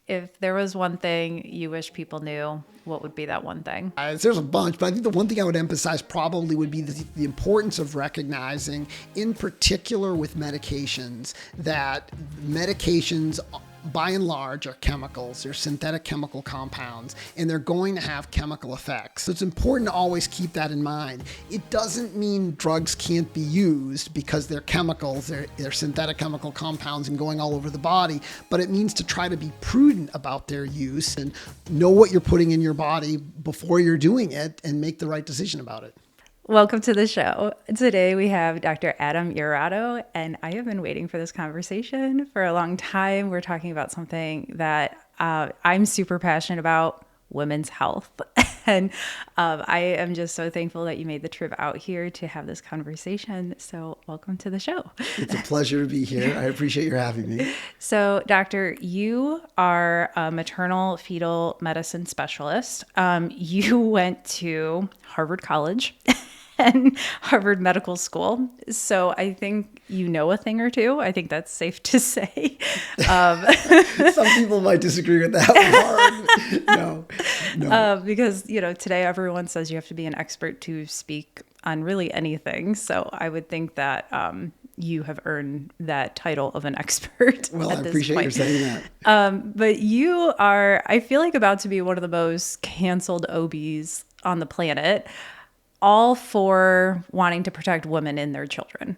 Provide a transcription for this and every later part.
If there was one thing you wish people knew, what would be that one thing? There's a bunch, but I think the one thing I would emphasize probably would be the importance of recognizing, in particular with medications, that medications by and large are chemicals. They're synthetic chemical compounds, and they're going to have chemical effects. So it's important to always keep that in mind. It doesn't mean drugs can't be used because they're chemicals, they're synthetic chemical compounds and going all over the body, but it means to try to be prudent about their use and know what you're putting in your body before you're doing it and make the right decision about it. Welcome to the show. Today we have Dr. Adam Urato, and I have been waiting for this conversation for a long time. We're talking about something that I'm super passionate about, women's health. And I am just so thankful that you made the trip out here to have this conversation. So welcome to the show. It's a pleasure to be here. I appreciate your having me. So, Doctor, you are a maternal-fetal medicine specialist. You went to Harvard College and Harvard Medical School. So I think you know a thing or two. I think that's safe to say. Some people might disagree with that part. No. Because, today everyone says you have to be an expert to speak on really anything. So I would think that you have earned that title of an expert. Well, at I this appreciate point. you saying that. But you are, I feel like, about to be one of the most canceled OBs on the planet, all for wanting to protect women and their children.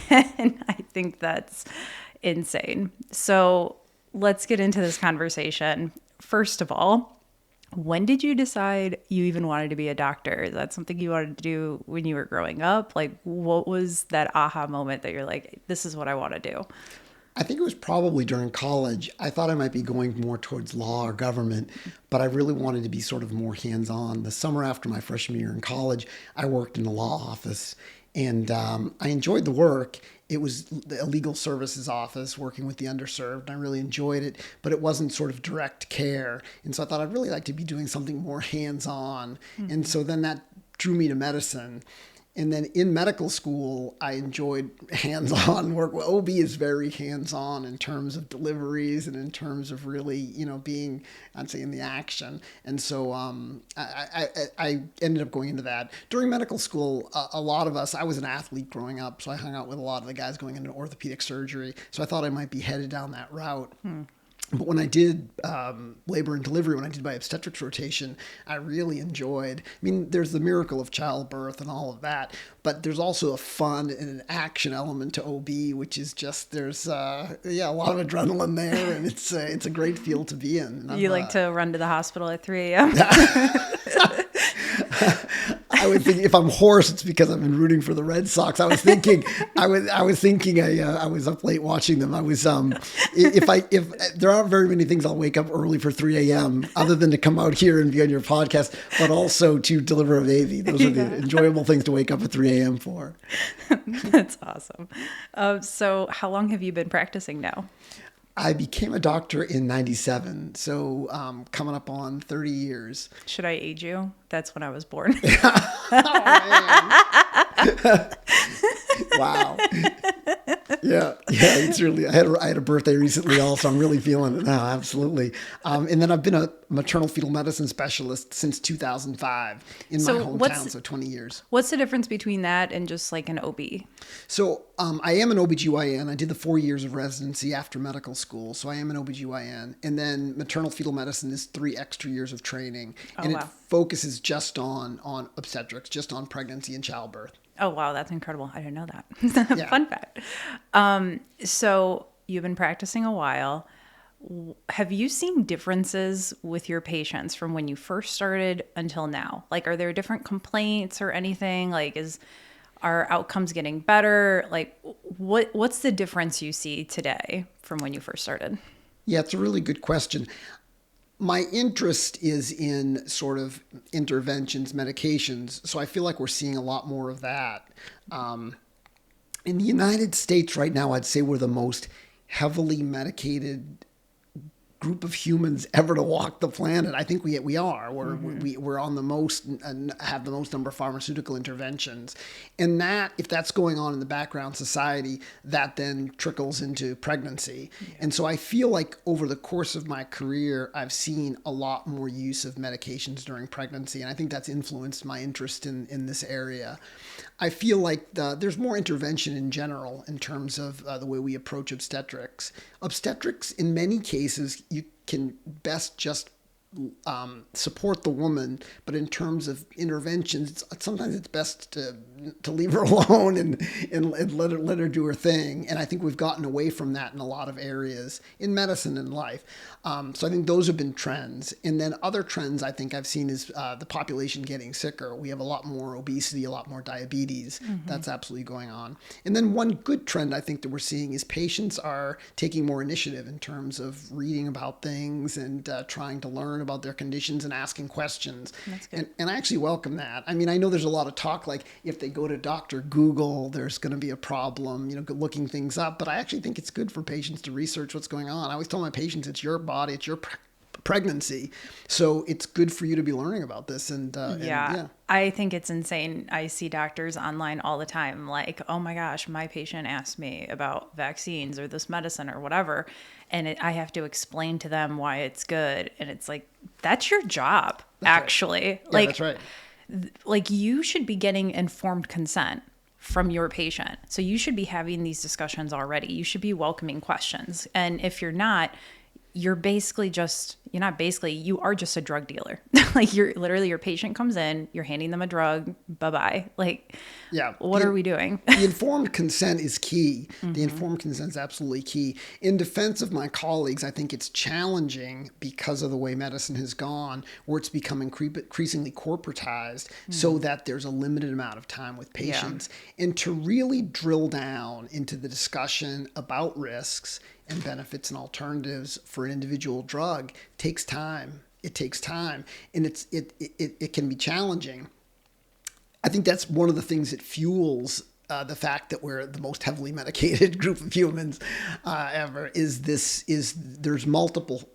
And I think that's insane. So let's get into this conversation. First of all, when did you decide you even wanted to be a doctor? Is that something you wanted to do when you were growing up? Like, what was that aha moment that you're like, this is what I want to do? I think it was probably during college. I thought I might be going more towards law or government, but I really wanted to be sort of more hands-on. The summer after my freshman year in college, I worked in the law office, and I enjoyed the work. It was the legal services office working with the underserved, and I really enjoyed it, but it wasn't sort of direct care. And so I thought I'd really like to be doing something more hands-on. Mm-hmm. And so then that drew me to medicine. And then in medical school, I enjoyed hands-on work. Well, OB is very hands-on in terms of deliveries and in terms of really, being, I'd say, in the action. And so I ended up going into that. During medical school, a lot of us, I was an athlete growing up, so I hung out with a lot of the guys going into orthopedic surgery. So I thought I might be headed down that route. But when I did labor and delivery, when I did my obstetrics rotation, I really enjoyed, there's the miracle of childbirth and all of that, but there's also a fun and an action element to OB, which is just, there's a lot of adrenaline there, and it's a great field to be in. You like to run to the hospital at 3 a.m.? I would think if I'm hoarse, it's because I've been rooting for the Red Sox. I was thinking I was up late watching them. I was if there aren't very many things I'll wake up early for 3 a.m. other than to come out here and be on your podcast, but also to deliver a baby. Those are the enjoyable things to wake up at 3 a.m. for. That's awesome. So how long have you been practicing now? I became a doctor in 97, so coming up on 30 years. Should I age you? That's when I was born. Wow. Yeah, it's really, I had a birthday recently also. I'm really feeling it now, absolutely. And then I've been a maternal-fetal medicine specialist since 2005 in my hometown, so 20 years. What's the difference between that and just like an OB? So I am an OBGYN. I did the 4 years of residency after medical school, so I am an OBGYN. And then maternal-fetal medicine is 3 extra years of training. And it focuses just on obstetrics, just on pregnancy and childbirth. Oh, wow. That's incredible. I didn't know that. Fun fact. So you've been practicing a while. Have you seen differences with your patients from when you first started until now? Like, are there different complaints or anything? Like, are outcomes getting better? Like, what's the difference you see today from when you first started? Yeah, it's a really good question. My interest is in sort of interventions, medications, so I feel like we're seeing a lot more of that. In the United States right now, I'd say we're the most heavily medicated group of humans ever to walk the planet. I think we are. We're on the most, have the most number of pharmaceutical interventions. And that, if that's going on in the background society, that then trickles into pregnancy. Yeah. And so I feel like over the course of my career, I've seen a lot more use of medications during pregnancy. And I think that's influenced my interest in this area. I feel like there's more intervention in general in terms of the way we approach obstetrics. Obstetrics, in many cases, you can best just support the woman, but in terms of interventions, sometimes it's best to leave her alone and let her do her thing. And I think we've gotten away from that in a lot of areas in medicine and life. So I think those have been trends. And then other trends I think I've seen is the population getting sicker. We have a lot more obesity, a lot more diabetes. Mm-hmm. That's absolutely going on. And then one good trend I think that we're seeing is patients are taking more initiative in terms of reading about things and trying to learn about their conditions and asking questions. That's good. And I actually welcome that. I mean, I know there's a lot of talk like if they go to Dr. Google, there's going to be a problem, looking things up. But I actually think it's good for patients to research what's going on. I always tell my patients, it's your body, it's your pregnancy. So it's good for you to be learning about this. And I think it's insane. I see doctors online all the time like, oh my gosh, my patient asked me about vaccines or this medicine or whatever. And I have to explain to them why it's good. And it's like, that's your job, actually. Right. Yeah, that's right. Like you should be getting informed consent from your patient. So you should be having these discussions already. You should be welcoming questions. And if you're not, you are just a drug dealer. Like you're literally, your patient comes in, you're handing them a drug, bye-bye. Like, what are we doing? The informed consent is key. Mm-hmm. The informed consent is absolutely key. In defense of my colleagues, I think it's challenging because of the way medicine has gone, where it's become increasingly corporatized so that there's a limited amount of time with patients. Yeah. And to really drill down into the discussion about risks and benefits and alternatives for an individual drug takes time. It takes time, and it can be challenging. I think that's one of the things that fuels the fact that we're the most heavily medicated group of humans ever. There's multiple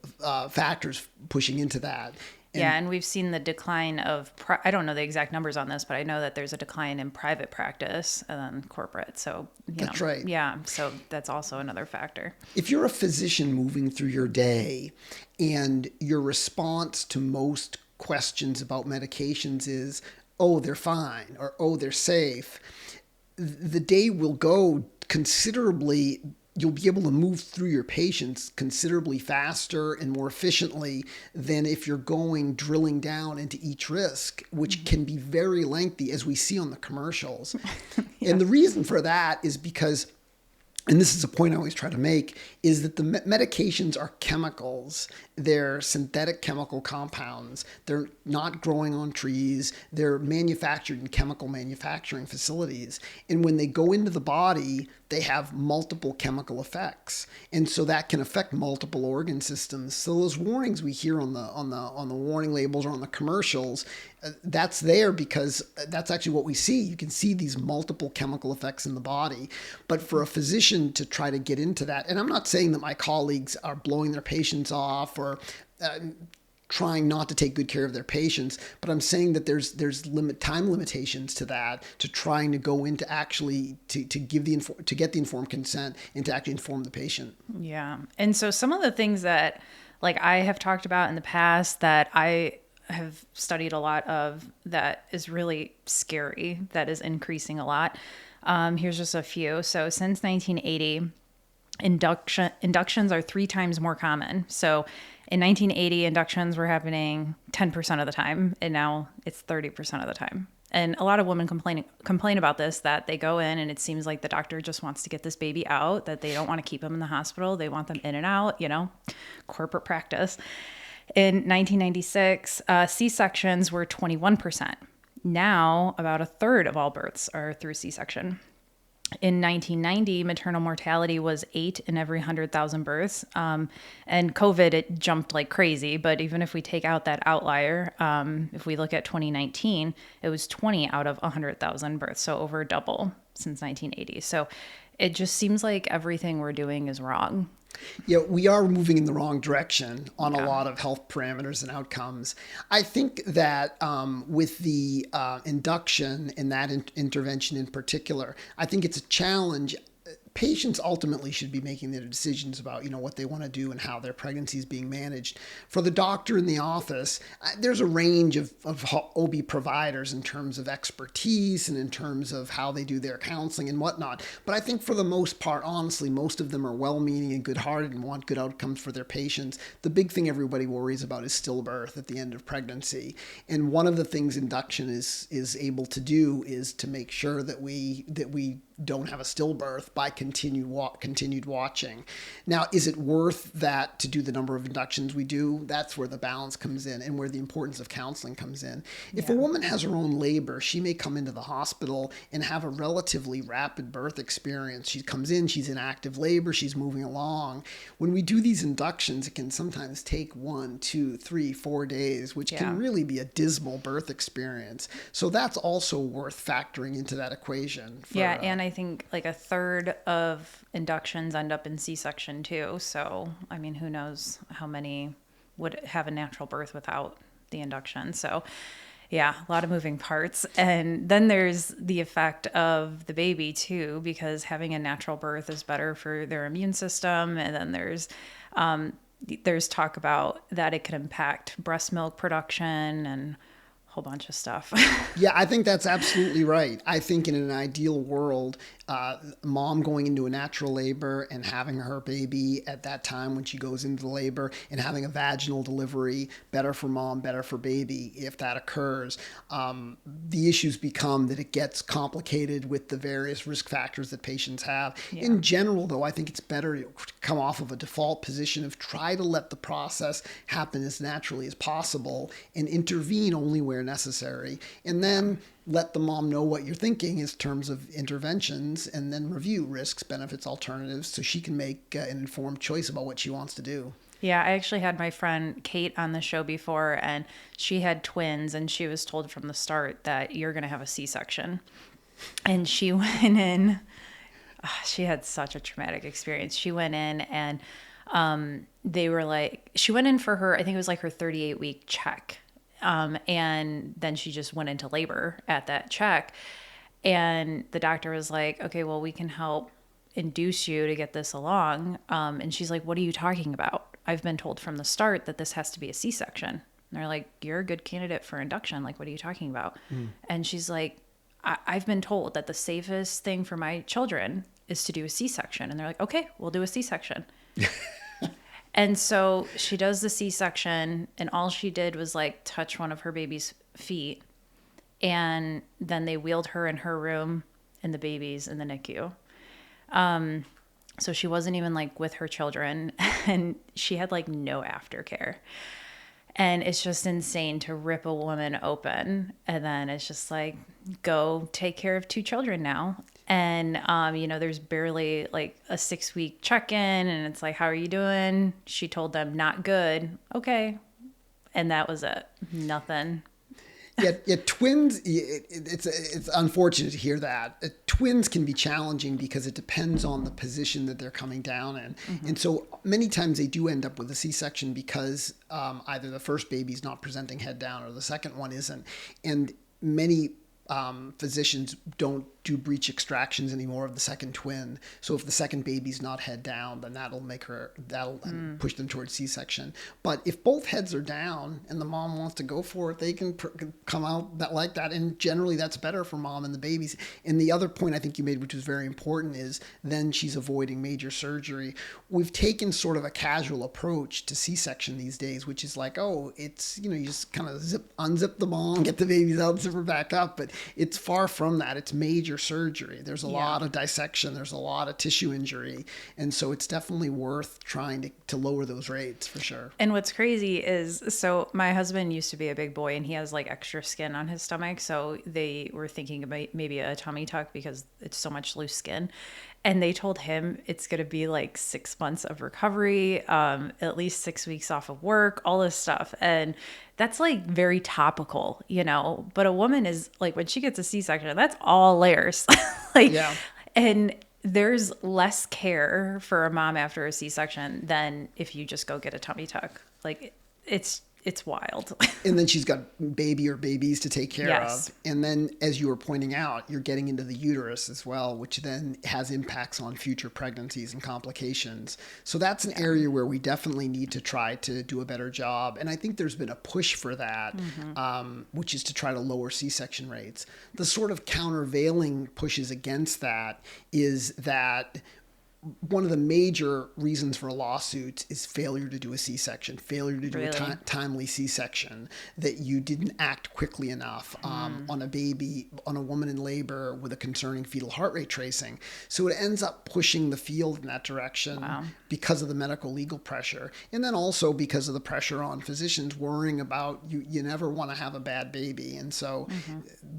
factors pushing into that. And we've seen the decline of, I don't know the exact numbers on this, but I know that there's a decline in private practice and corporate. So, that's right. Yeah. So that's also another factor. If you're a physician moving through your day and your response to most questions about medications is, oh, they're fine, or oh, they're safe, the day will go considerably. You'll be able to move through your patients considerably faster and more efficiently than if you're drilling down into each risk, which can be very lengthy, as we see on the commercials. Yeah. And the reason for that is because, and this is a point I always try to make, is that the medications are chemicals. They're synthetic chemical compounds. They're not growing on trees. They're manufactured in chemical manufacturing facilities. And when they go into the body, they have multiple chemical effects. And so that can affect multiple organ systems. So those warnings we hear on the warning labels or on the commercials, that's there because that's actually what we see. You can see these multiple chemical effects in the body. But for a physician to try to get into that, and I'm not saying that my colleagues are blowing their patients off or trying not to take good care of their patients, but I'm saying that there's time limitations to that, to trying to go into actually to get the informed consent and to actually inform the patient. Yeah. And so some of the things that like I have talked about in the past that I have studied a lot of that is really scary, that is increasing a lot. Here's just a few. So since 1980, inductions are 3 times more common. So in 1980, inductions were happening 10% of the time, and now it's 30% of the time. And a lot of women complain about this, that they go in and it seems like the doctor just wants to get this baby out, that they don't want to keep them in the hospital. They want them in and out, corporate practice. In 1996, C-sections were 21%. Now, about a third of all births are through C-section. In 1990, maternal mortality was 8 in every 100,000 births. And COVID, it jumped like crazy. But even if we take out that outlier, if we look at 2019, it was 20 out of 100,000 births. So over double since 1980. So it just seems like everything we're doing is wrong. Yeah, we are moving in the wrong direction on a Yeah. lot of health parameters and outcomes. I think that with the induction and that intervention in particular, I think it's a challenge. Patients ultimately should be making their decisions about what they want to do and how their pregnancy is being managed. For the doctor in the office, there's a range of OB providers in terms of expertise and in terms of how they do their counseling and whatnot. But I think for the most part, honestly, most of them are well-meaning and good-hearted and want good outcomes for their patients. The big thing everybody worries about is stillbirth at the end of pregnancy. And one of the things induction is able to do is to make sure that we don't have a stillbirth by continued watching. Now, is it worth that to do the number of inductions we do? That's where the balance comes in and where the importance of counseling comes in. If a woman has her own labor, she may come into the hospital and have a relatively rapid birth experience. She comes in, she's in active labor, she's moving along. When we do these inductions, it can sometimes take 1, 2, 3, 4 days, which can really be a dismal birth experience. So that's also worth factoring into that equation. And I think like a third of inductions end up in C-section too. So, I mean, who knows how many would have a natural birth without the induction. So, yeah, a lot of moving parts. And then there's the effect of the baby too, because having a natural birth is better for their immune system. And then there's talk about that it could impact breast milk production and whole bunch of stuff. Yeah, I think that's absolutely right. I think in an ideal world, mom going into a natural labor and having her baby at that time when she goes into labor and having a vaginal delivery, better for mom, better for baby if that occurs. The issues become that it gets complicated with the various risk factors that patients have. Yeah. In general, though, I think it's better to come off of a default position of try to let the process happen as naturally as possible and intervene only where necessary. And then let the mom know what you're thinking in terms of interventions and then review risks, benefits, alternatives so she can make an informed choice about what she wants to do. Yeah, I actually had my friend Kate on the show before, and she had twins, and she was told from the start that you're going to have a C-section. And she went in, she had such a traumatic experience. She went in and they were like, she went in for her, I think it was like her 38-week check. And then she just went into labor at that check. And the doctor was like, okay, well, we can help induce you to get this along. And she's like, what are you talking about? I've been told from the start that this has to be a C-section. And they're like, you're a good candidate for induction. Like, what are you talking about? And she's like, I've been told that the safest thing for my children is to do a C-section. And they're like, okay, we'll do a C-section. And so she does the C-section, and all she did was like touch one of her baby's feet. And then they wheeled her in her room and the babies in the NICU. So she wasn't even like with her children, and she had like no aftercare. And it's just insane to rip a woman open. And then it's just like, go take care of 2 children now. And, there's barely like a 6-week check-in, and it's like, how are you doing? She told them, not good. Okay. And that was it. Nothing. Yeah, twins, it's unfortunate to hear that. Twins can be challenging because it depends on the position that they're coming down in. Mm-hmm. And so many times they do end up with a C-section because either the first baby's not presenting head down or the second one isn't. And many physicians don't do breech extractions anymore of the second twin. So if the second baby's not head down, then that'll push them towards C-section. But if both heads are down and the mom wants to go for it, they can come out like that. And generally that's better for mom and the babies. And the other point I think you made, which was very important, is then she's avoiding major surgery. We've taken sort of a casual approach to C-section these days, which is like, oh, it's, you just kind of unzip the mom, get the babies out, zip her back up. But it's far from that. It's major surgery. There's a lot of dissection. There's a lot of tissue injury. And so it's definitely worth trying to lower those rates for sure. And what's crazy is, so my husband used to be a big boy and he has like extra skin on his stomach. So they were thinking about maybe a tummy tuck because it's so much loose skin. And they told him it's going to be like 6 months of recovery, at least 6 weeks off of work, all this stuff. And that's like very topical, but a woman is like, when she gets a C-section, that's all layers. And there's less care for a mom after a C-section than if you just go get a tummy tuck. Like it's wild. And then she's got baby or babies to take care Yes. of. And then, as you were pointing out, you're getting into the uterus as well, which then has impacts on future pregnancies and complications. So that's an area where we definitely need to try to do a better job. And I think there's been a push for that, which is to try to lower C-section rates. The sort of countervailing pushes against that is that one of the major reasons for lawsuits is failure to do a C-section, failure to do Really? a timely C-section, that you didn't act quickly enough on a baby, on a woman in labor with a concerning fetal heart rate tracing. So it ends up pushing the field in that direction because of the medical legal pressure. And then also because of the pressure on physicians worrying about you never want to have a bad baby. And so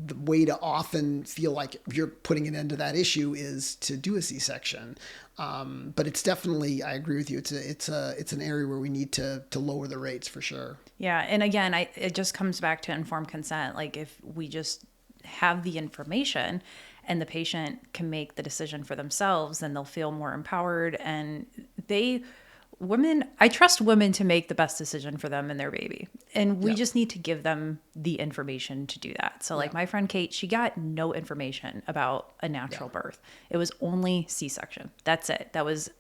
the way to often feel like you're putting an end to that issue is to do a C-section. But it's definitely, I agree with you. It's an area where we need to lower the rates for sure. Yeah. And again, it just comes back to informed consent. Like if we just have the information and the patient can make the decision for themselves, then they'll feel more empowered. And I trust women to make the best decision for them and their baby. And we just need to give them the information to do that. So like my friend Kate, she got no information about a natural birth. It was only C-section. That's it. That was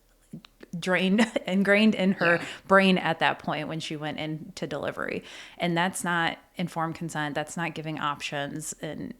ingrained in her brain at that point when she went into delivery. And that's not informed consent. That's not giving options. And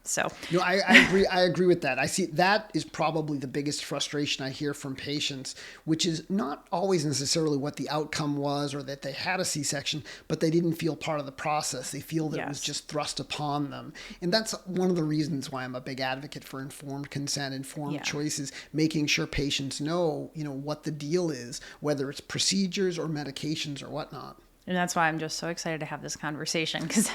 so. No, I agree. I agree with that. I see that is probably the biggest frustration I hear from patients, which is not always necessarily what the outcome was or that they had a C-section, but they didn't feel part of the process. They feel that it was just thrust upon them. And that's one of the reasons why I'm a big advocate for informed consent, informed choices, making sure patients know, what the deal is, whether it's procedures or medications or whatnot. And that's why I'm just so excited to have this conversation, because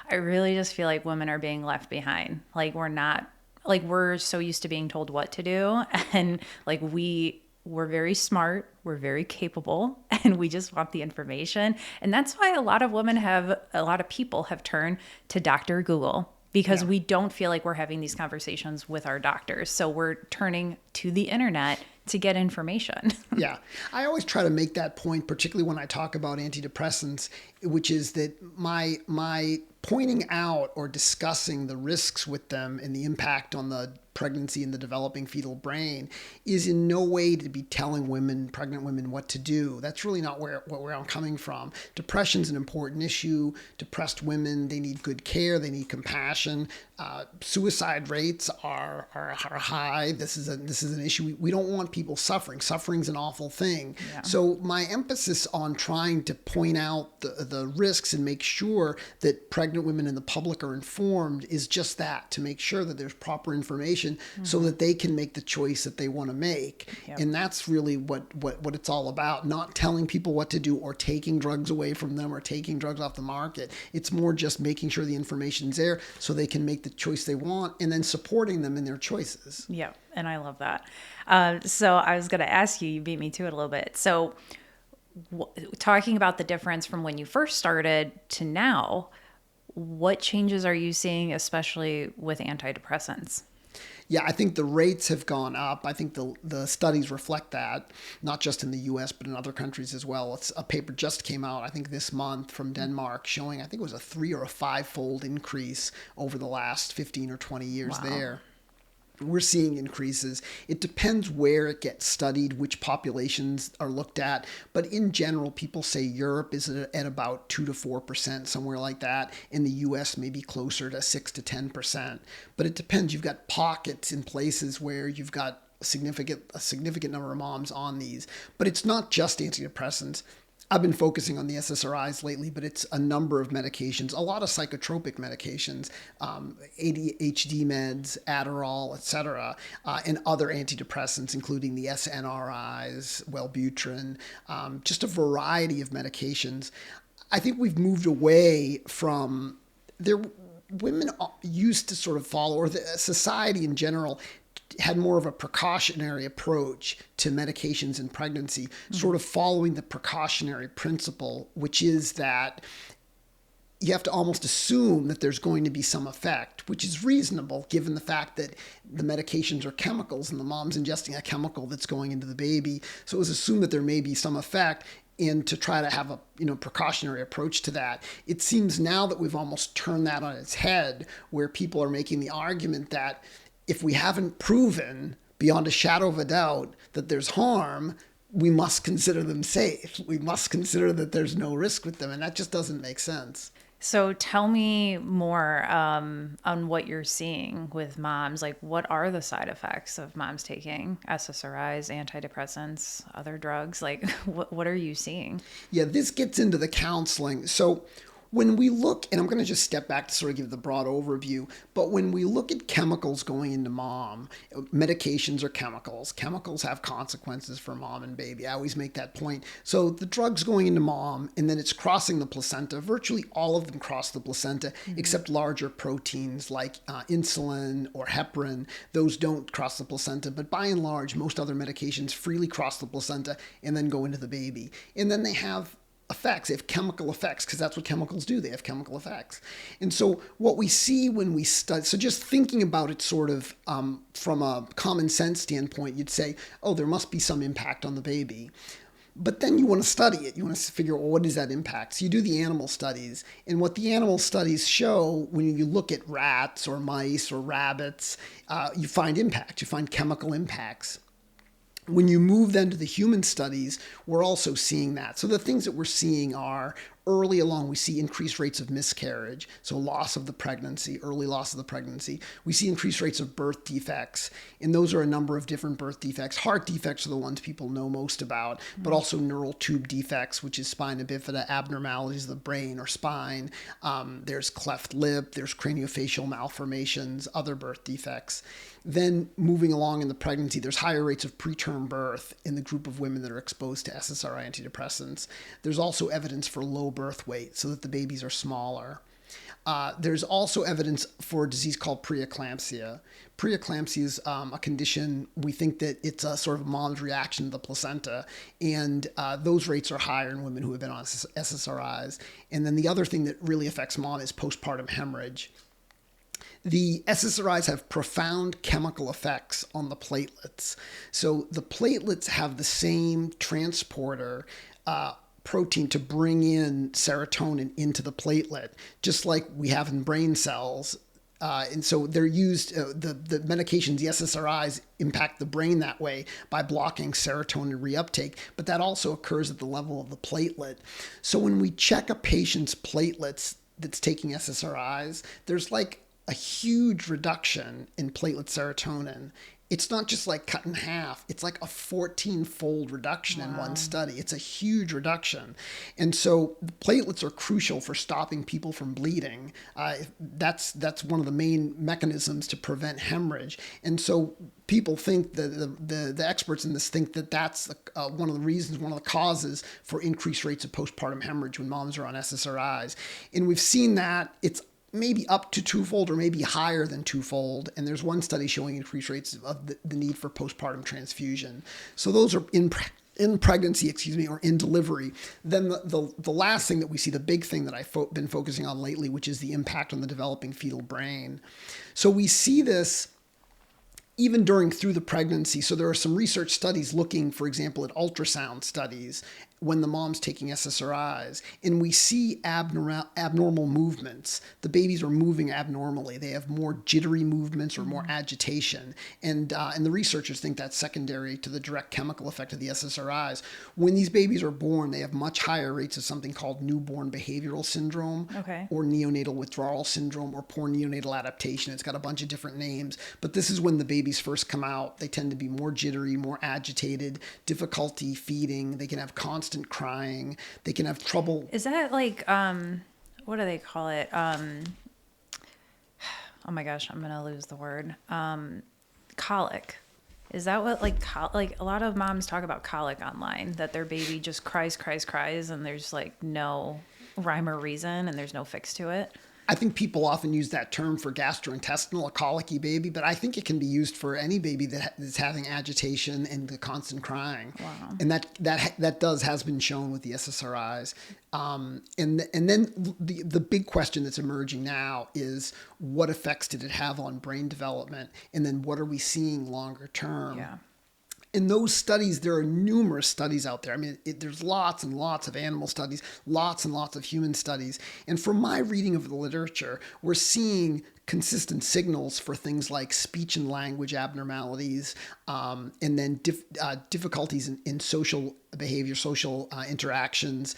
I really just feel like women are being left behind. Like we're so used to being told what to do, and like we're very smart, we're very capable, and we just want the information. And that's why a lot of people have turned to Dr. Google, because we don't feel like we're having these conversations with our doctors. So we're turning to the internet to get information. Yeah. I always try to make that point, particularly when I talk about antidepressants, which is that my pointing out or discussing the risks with them and the impact on the pregnancy and the developing fetal brain is in no way to be telling pregnant women what to do. That's really not where I'm coming from. Depression's an important issue. Depressed women, they need good care. They need compassion. Suicide rates are high. This is an issue. We don't want people suffering. Suffering's an awful thing. Yeah. So my emphasis on trying to point out the risks and make sure that pregnant women and the public are informed is just that, to make sure that there's proper information so that they can make the choice that they want to make. Yep. And that's really what it's all about, not telling people what to do or taking drugs away from them or taking drugs off the market. It's more just making sure the information's there so they can make the choice they want and then supporting them in their choices. Yeah, and I love that. So I was going to ask you beat me to it a little bit. So talking about the difference from when you first started to now, what changes are you seeing, especially with antidepressants? Yeah, I think the rates have gone up. I think the studies reflect that, not just in the U.S., but in other countries as well. A paper just came out, I think this month, from Denmark showing, I think it was a 3 or a 5-fold increase over the last 15 or 20 years there. We're seeing increases. It depends where it gets studied, which populations are looked at. But in general, people say Europe is at about 2 to 4%, somewhere like that. In the US, maybe closer to 6 to 10%. But it depends. You've got pockets in places where you've got a significant number of moms on these. But it's not just antidepressants. I've been focusing on the SSRIs lately, but it's a number of medications, a lot of psychotropic medications, ADHD meds, Adderall, etc., and other antidepressants, including the SNRIs, Wellbutrin, just a variety of medications. I think we've moved away from women used to sort of follow, or the society in general had more of a precautionary approach to medications in pregnancy, sort of following the precautionary principle, which is that you have to almost assume that there's going to be some effect, which is reasonable given the fact that the medications are chemicals and the mom's ingesting a chemical that's going into the baby. So it was assumed that there may be some effect, and to try to have a precautionary approach to that. It seems now that we've almost turned that on its head, where people are making the argument that if we haven't proven beyond a shadow of a doubt that there's harm, we must consider them safe. We must consider that there's no risk with them. And that just doesn't make sense. So tell me more on what you're seeing with moms. Like, what are the side effects of moms taking SSRIs, antidepressants, other drugs? Like, what are you seeing? Yeah, this gets into the counseling. So when we look, and I'm going to just step back to sort of give the broad overview, but when we look at chemicals going into mom, medications are chemicals. Chemicals have consequences for mom and baby. I always make that point. So the drug's going into mom, and then it's crossing the placenta. Virtually all of them cross the placenta, except larger proteins like insulin or heparin. Those don't cross the placenta, but by and large, most other medications freely cross the placenta and then go into the baby. And then they have effects. They have chemical effects, because that's what chemicals do. They have chemical effects. And so what we see when we study, so just thinking about it sort of from a common sense standpoint, you'd say, oh, there must be some impact on the baby. But then you want to study it. You want to figure out, well, what is that impact? So you do the animal studies. And what the animal studies show, when you look at rats or mice or rabbits, you find impact. You find chemical impacts. When you move then to the human studies, we're also seeing that. So the things that we're seeing are, early along, we see increased rates of miscarriage, so loss of the pregnancy, early loss of the pregnancy. We see increased rates of birth defects, and those are a number of different birth defects. Heart defects are the ones people know most about, but also neural tube defects, which is spina bifida, abnormalities of the brain or spine. There's cleft lip, there's craniofacial malformations, other birth defects. Then moving along in the pregnancy, there's higher rates of preterm birth in the group of women that are exposed to SSRI antidepressants. There's also evidence for low birth weight, so that the babies are smaller. There's also evidence for a disease called preeclampsia. Preeclampsia is a condition, we think that it's a sort of mom's reaction to the placenta, and those rates are higher in women who have been on SSRIs. And then the other thing that really affects mom is postpartum hemorrhage. The SSRIs have profound chemical effects on the platelets. So the platelets have the same transporter protein to bring in serotonin into the platelet, just like we have in brain cells. And so they're used, the medications, the SSRIs, impact the brain that way by blocking serotonin reuptake, but that also occurs at the level of the platelet. So when we check a patient's platelets that's taking SSRIs, there's like a huge reduction in platelet serotonin. It's not just like cut in half. It's like a 14-fold reduction in one study. It's a huge reduction. And so the platelets are crucial for stopping people from bleeding. That's one of the main mechanisms to prevent hemorrhage. And so people think that the experts in this think that that's one of the reasons, one of the causes for increased rates of postpartum hemorrhage when moms are on SSRIs. And we've seen that it's maybe up to twofold or maybe higher than twofold. And there's one study showing increased rates of the need for postpartum transfusion. So those are in pregnancy, or in delivery. Then the last thing that we see, the big thing that I've been focusing on lately, which is the impact on the developing fetal brain. So we see this even through the pregnancy. So there are some research studies looking, for example, at ultrasound studies when the mom's taking SSRIs, and we see abnormal movements. The babies are moving abnormally. They have more jittery movements or more agitation, and the researchers think that's secondary to the direct chemical effect of the SSRIs. When these babies are born, they have much higher rates of something called newborn behavioral syndrome, or neonatal withdrawal syndrome, or poor neonatal adaptation. It's got a bunch of different names, but this is when the babies first come out. They tend to be more jittery, more agitated, difficulty feeding. They can have constant crying. They can have trouble. Is that like, what do they call it? Oh my gosh, I'm going to lose the word. Colic. Is that what, like a lot of moms talk about colic online, that their baby just cries, and there's like no rhyme or reason and there's no fix to it? I think people often use that term for gastrointestinal, a colicky baby, but I think it can be used for any baby that's having agitation and the constant crying. Wow. And that has been shown with the SSRIs. And then the big question that's emerging now is, what effects did it have on brain development? And then what are we seeing longer term? Yeah. In those studies, there are numerous studies out there. I mean, there's lots and lots of animal studies, lots and lots of human studies. And from my reading of the literature, we're seeing consistent signals for things like speech and language abnormalities, and then difficulties in social behavior, social interactions,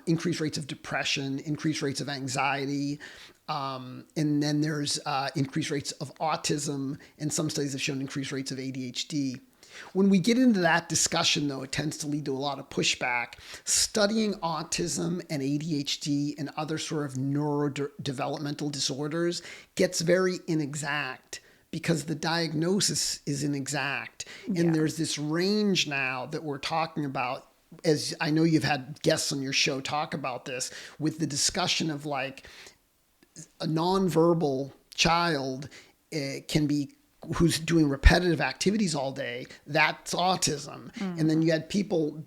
increased rates of depression, increased rates of anxiety. And then there's increased rates of autism, and some studies have shown increased rates of ADHD. When we get into that discussion, though, it tends to lead to a lot of pushback. Studying autism and ADHD and other sort of neurodevelopmental disorders gets very inexact because the diagnosis is inexact. And there's this range now that we're talking about, as I know you've had guests on your show talk about this, with the discussion of like a nonverbal child can be who's doing repetitive activities all day, that's autism. And then you had people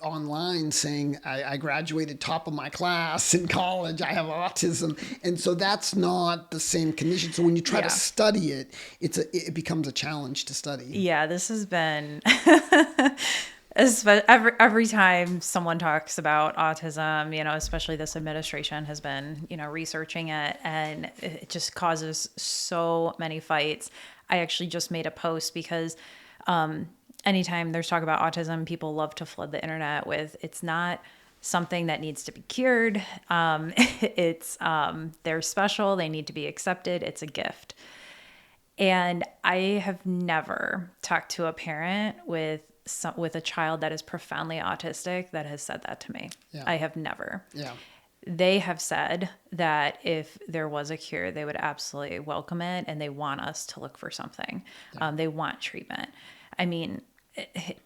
online saying, I graduated top of my class in college, I have autism. And so that's not the same condition. So when you try to study it, it becomes a challenge to study. Yeah, this has been... Every time someone talks about autism, especially this administration has been, researching it, and it just causes so many fights. I actually just made a post because anytime there's talk about autism, people love to flood the internet with, it's not something that needs to be cured. They're special. They need to be accepted. It's a gift. And I have never talked to a parent with a child that is profoundly autistic that has said that to me. Yeah. I have never. Yeah. They have said that if there was a cure, they would absolutely welcome it, and they want us to look for something. Yeah. They want treatment. I mean,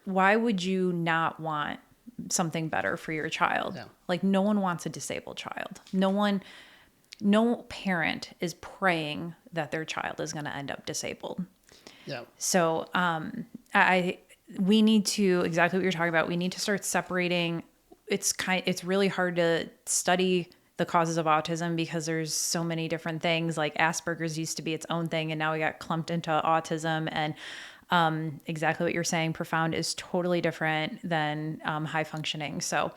why would you not want something better for your child? Yeah. Like, no one wants a disabled child. No parent is praying that their child is going to end up disabled. Yeah. So, we need to, exactly what you're talking about, we need to start separating. It's really hard to study the causes of autism because there's so many different things. Like Asperger's used to be its own thing, and now we got clumped into autism. And exactly what you're saying, profound is totally different than high functioning. So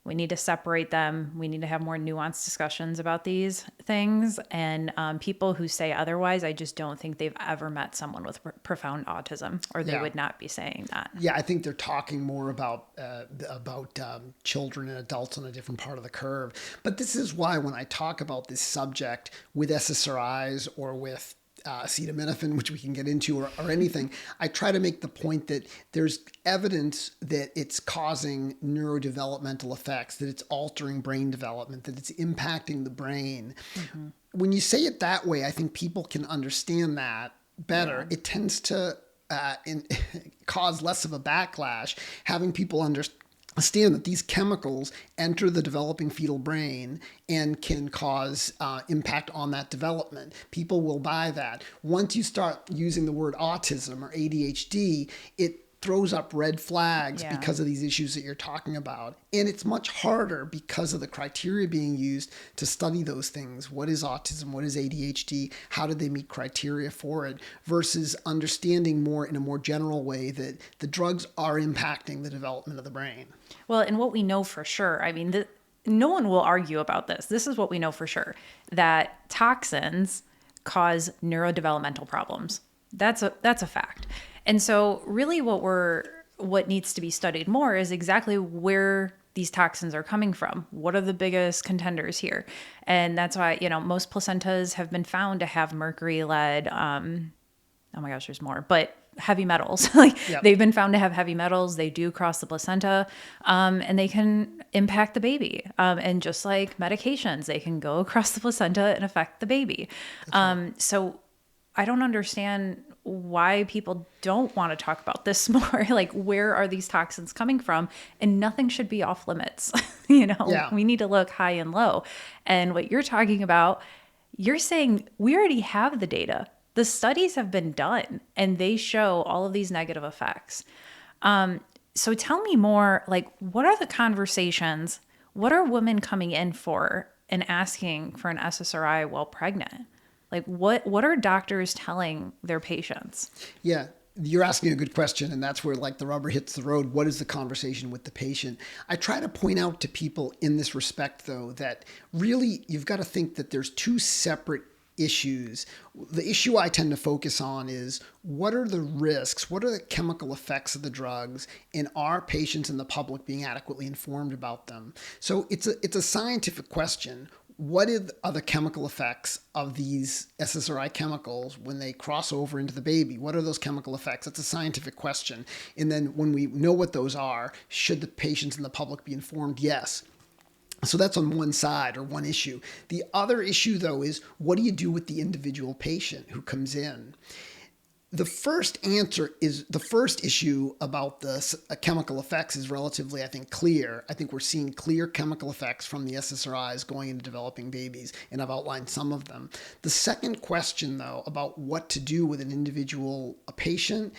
we need to separate them. We need to have more nuanced discussions about these things. And people who say otherwise, I just don't think they've ever met someone with profound autism, or they would not be saying that. Yeah, I think they're talking more about children and adults on a different part of the curve. But this is why when I talk about this subject with SSRIs or with acetaminophen, which we can get into, or anything, I try to make the point that there's evidence that it's causing neurodevelopmental effects, that it's altering brain development, that it's impacting the brain. Mm-hmm. When you say it that way, I think people can understand that better. Yeah. It tends to cause less of a backlash, having people understand that these chemicals enter the developing fetal brain and can cause impact on that development. People will buy that. Once you start using the word autism or ADHD, it throws up red flags because of these issues that you're talking about. And it's much harder because of the criteria being used to study those things. What is autism? What is ADHD? How do they meet criteria for it? Versus understanding more in a more general way that the drugs are impacting the development of the brain. Well, and what we know for sure, I mean, no one will argue about this. This is what we know for sure, that toxins cause neurodevelopmental problems. That's a fact. And so really what needs to be studied more is exactly where these toxins are coming from. What are the biggest contenders here? And that's why, most placentas have been found to have mercury, lead, oh my gosh, there's more, but heavy metals. They've been found to have heavy metals. They do cross the placenta, and they can impact the baby. And just like medications, they can go across the placenta and affect the baby. Right. So I don't understand why people don't want to talk about this more. Like, where are these toxins coming from? And nothing should be off limits. Yeah. We need to look high and low. And what you're talking about, you're saying we already have the data. The studies have been done and they show all of these negative effects. So tell me more, like, what are the conversations? What are women coming in for and asking for an SSRI while pregnant? Like, what are doctors telling their patients? Yeah, you're asking a good question, and that's where like the rubber hits the road. What is the conversation with the patient? I try to point out to people in this respect, though, that really you've got to think that there's two separate issues. The issue I tend to focus on is what are the risks, what are the chemical effects of the drugs, and are patients and the public being adequately informed about them? So it's a scientific question. What are the chemical effects of these SSRI chemicals when they cross over into the baby? What are those chemical effects? That's a scientific question. And then when we know what those are, should the patients and the public be informed? Yes. So that's on one side or one issue. The other issue, though, is what do you do with the individual patient who comes in? The first issue about the chemical effects is relatively, I think, clear. I think we're seeing clear chemical effects from the SSRIs going into developing babies, and I've outlined some of them. The second question, though, about what to do with an individual patient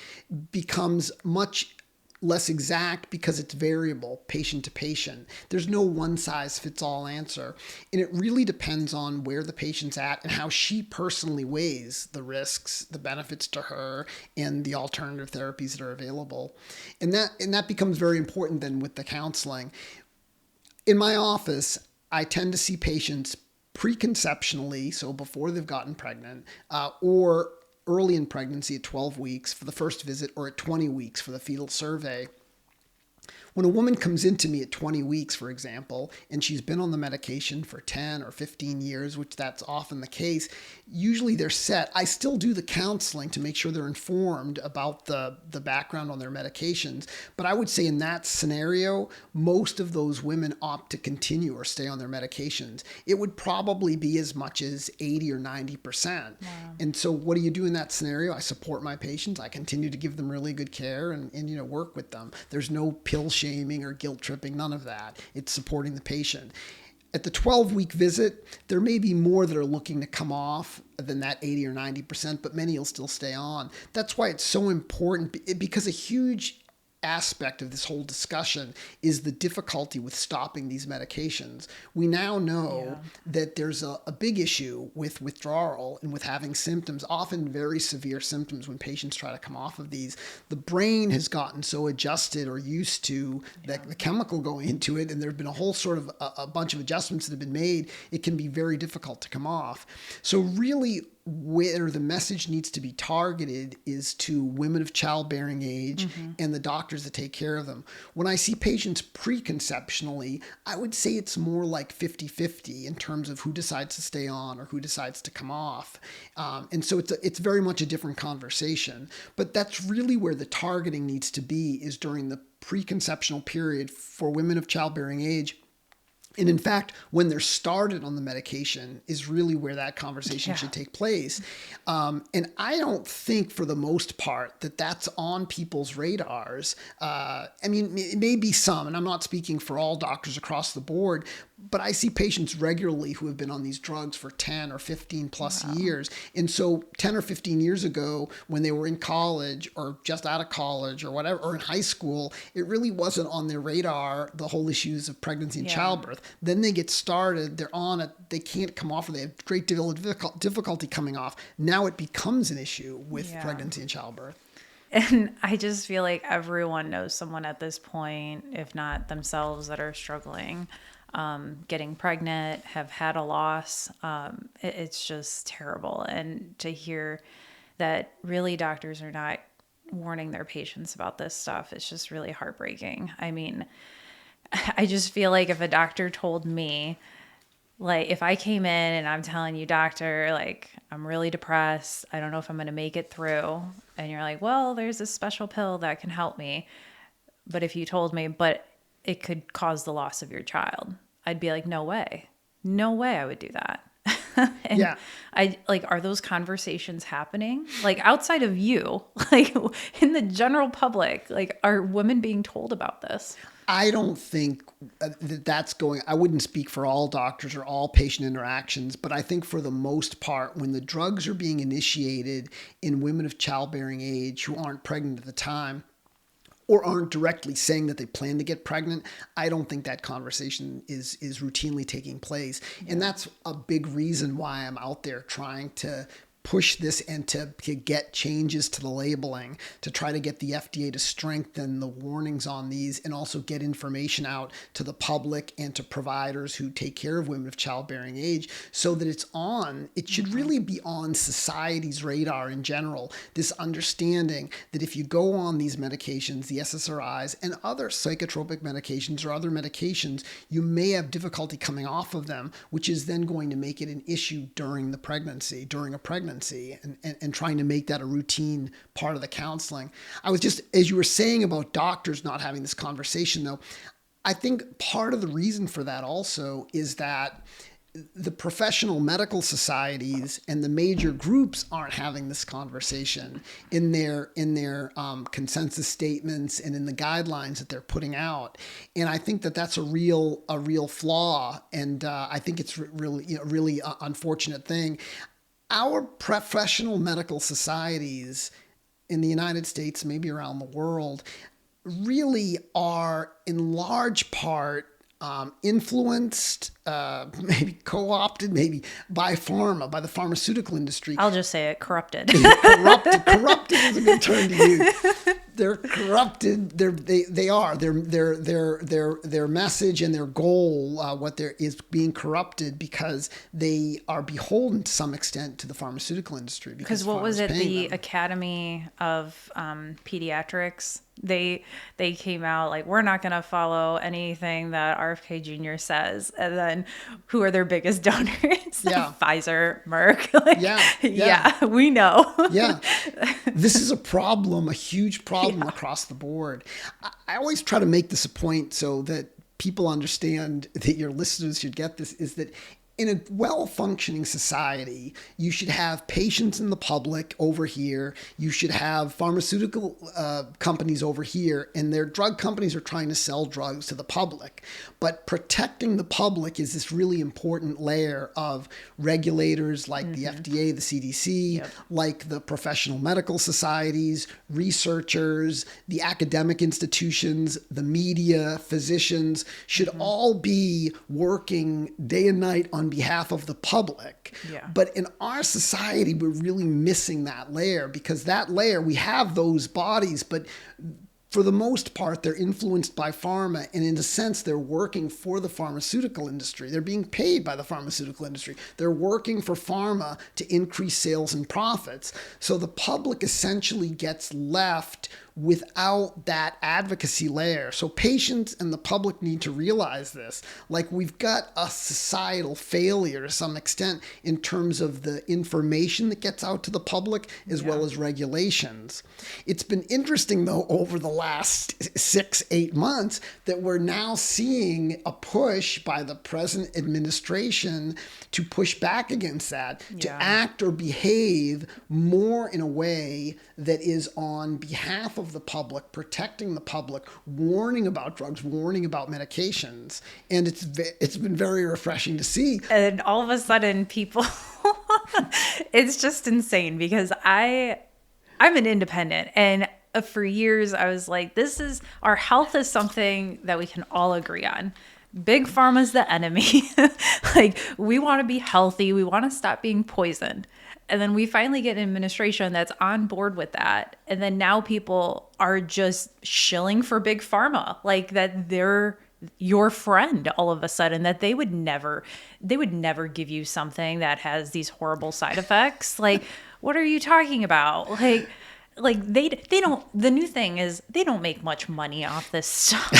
becomes much less exact because it's variable patient to patient. There's no one size fits all answer. And it really depends on where the patient's at and how she personally weighs the risks, the benefits to her, and the alternative therapies that are available. And that becomes very important then with the counseling. In my office, I tend to see patients preconceptionally, so before they've gotten pregnant, or early in pregnancy at 12 weeks for the first visit, or at 20 weeks for the fetal survey. When a woman comes into me at 20 weeks, for example, and she's been on the medication for 10 or 15 years, which that's often the case, usually they're set. I still do the counseling to make sure they're informed about the background on their medications. But I would say in that scenario, most of those women opt to continue or stay on their medications. It would probably be as much as 80 or 90%. Wow. And so what do you do in that scenario? I support my patients. I continue to give them really good care and work with them. There's no pill shaming or guilt tripping, none of that. It's supporting the patient. At the 12-week visit, there may be more that are looking to come off than that 80 or 90%, but many will still stay on. That's why it's so important, because a huge aspect of this whole discussion is the difficulty with stopping these medications. We now know that there's a big issue with withdrawal and with having symptoms, often very severe symptoms when patients try to come off of these. The brain has gotten so adjusted or used to the chemical going into it, and there have been a whole sort of a bunch of adjustments that have been made. It can be very difficult to come off. So really, where the message needs to be targeted is to women of childbearing age and the doctors that take care of them. When I see patients preconceptionally, I would say it's more like 50-50 in terms of who decides to stay on or who decides to come off. And so it's very much a different conversation. But that's really where the targeting needs to be, is during the preconceptional period for women of childbearing age. And in fact, when they're started on the medication is really where that conversation should take place. And I don't think, for the most part, that that's on people's radars. I mean, it may be some, and I'm not speaking for all doctors across the board, but I see patients regularly who have been on these drugs for 10 or 15 plus years. And so 10 or 15 years ago, when they were in college or just out of college or whatever, or in high school, it really wasn't on their radar, the whole issues of pregnancy and childbirth. Then they get started, they're on it, they can't come off, or they have great difficulty coming off. Now it becomes an issue with pregnancy and childbirth. And I just feel like everyone knows someone at this point, if not themselves, that are struggling, getting pregnant, have had a loss. It's just terrible. And to hear that really doctors are not warning their patients about this stuff, it's just really heartbreaking. I mean, I just feel like if a doctor told me, like, if I came in and I'm telling you, doctor, like, I'm really depressed, I don't know if I'm going to make it through. And you're like, well, there's this special pill that can help me. But if you told me, but it could cause the loss of your child, I'd be like, no way. No way I would do that. And Yeah. are those conversations happening? Like outside of you, like in the general public, like are women being told about this? I don't think that's going, I wouldn't speak for all doctors or all patient interactions, but I think for the most part, when the drugs are being initiated in women of childbearing age who aren't pregnant at the time, or aren't directly saying that they plan to get pregnant, I don't think that conversation is routinely taking place. Yeah. And that's a big reason why I'm out there trying to push this and to get changes to the labeling, to try to get the FDA to strengthen the warnings on these and also get information out to the public and to providers who take care of women of childbearing age so that it should really be on society's radar in general, this understanding that if you go on these medications, the SSRIs and other psychotropic medications or other medications, you may have difficulty coming off of them, which is then going to make it an issue during a pregnancy, and trying to make that a routine part of the counseling. I was just, as you were saying about doctors not having this conversation though, I think part of the reason for that also is that the professional medical societies and the major groups aren't having this conversation in their consensus statements and in the guidelines that they're putting out. And I think that that's a real flaw. And I think it's really unfortunate thing. Our professional medical societies in the United States, maybe around the world, really are in large part influenced, maybe co-opted, maybe by pharma, by the pharmaceutical industry. I'll just say it, corrupted. Corrupted is a good term to use. They're corrupted. Their message and their goal, is being corrupted because they are beholden to some extent to the pharmaceutical industry. Because what was it? The Academy of Pediatrics. They came out like, we're not going to follow anything that RFK Jr. says. And then who are their biggest donors? Yeah. Pfizer, Merck. Yeah, we know. Yeah. This is a problem, a huge problem across the board. I always try to make this a point so that people understand, that your listeners should get this, is that in a well-functioning society, you should have patients in the public over here. You should have pharmaceutical companies over here, and their drug companies are trying to sell drugs to the public. But protecting the public is this really important layer of regulators like the FDA, the CDC, like the professional medical societies, researchers, the academic institutions, the media, physicians should all be working day and night on behalf of the public. Yeah. But in our society, we're really missing that layer, because that layer, we have those bodies, but for the most part, they're influenced by pharma, and in a sense, they're working for the pharmaceutical industry. They're being paid by the pharmaceutical industry. They're working for pharma to increase sales and profits. So the public essentially gets left without that advocacy layer. So patients and the public need to realize this. Like, we've got a societal failure to some extent in terms of the information that gets out to the public as well as regulations. It's been interesting, though, over the last 6-8 months that we're now seeing a push by the present administration to push back against that, to act or behave more in a way that is on behalf of the public, protecting the public, warning about drugs, warning about medications. And it's been very refreshing to see. And all of a sudden people, it's just insane, because I'm an independent, and for years I was like, our health is something that we can all agree on. Big Pharma's the enemy. Like, we want to be healthy. We want to stop being poisoned. And then we finally get an administration that's on board with that. And then now people are just shilling for Big Pharma, like that they're your friend all of a sudden, that they would never give you something that has these horrible side effects. Like, what are you talking about? Like they don't, the new thing is they don't make much money off this stuff.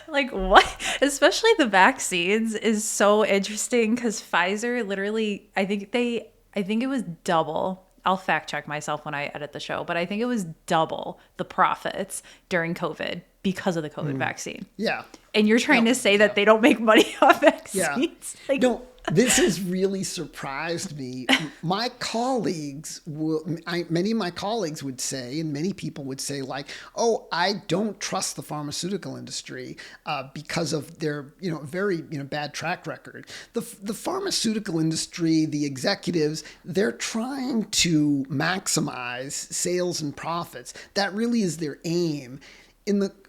Like what? Especially the vaccines is so interesting, because Pfizer literally, I think it was double. I'll fact check myself when I edit the show, but I think it was double the profits during COVID because of the COVID vaccine. Yeah. And you're trying to say that they don't make money off vaccines? Yeah. Like, no, This has really surprised me. My colleagues many of my colleagues would say, and many people would say, like, "Oh, I don't trust the pharmaceutical industry because of their, very, bad track record." The pharmaceutical industry, the executives, they're trying to maximize sales and profits. That really is their aim.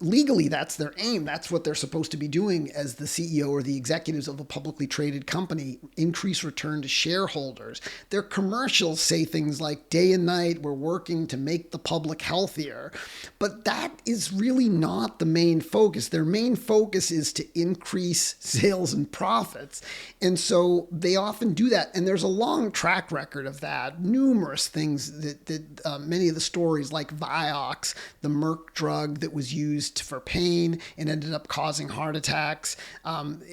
Legally, that's their aim. That's what they're supposed to be doing as the CEO or the executives of a publicly traded company, increase return to shareholders. Their commercials say things like, day and night, we're working to make the public healthier. But that is really not the main focus. Their main focus is to increase sales and profits. And so they often do that. And there's a long track record of that. Numerous things that many of the stories, like Vioxx, the Merck drug that was used for pain and ended up causing heart attacks.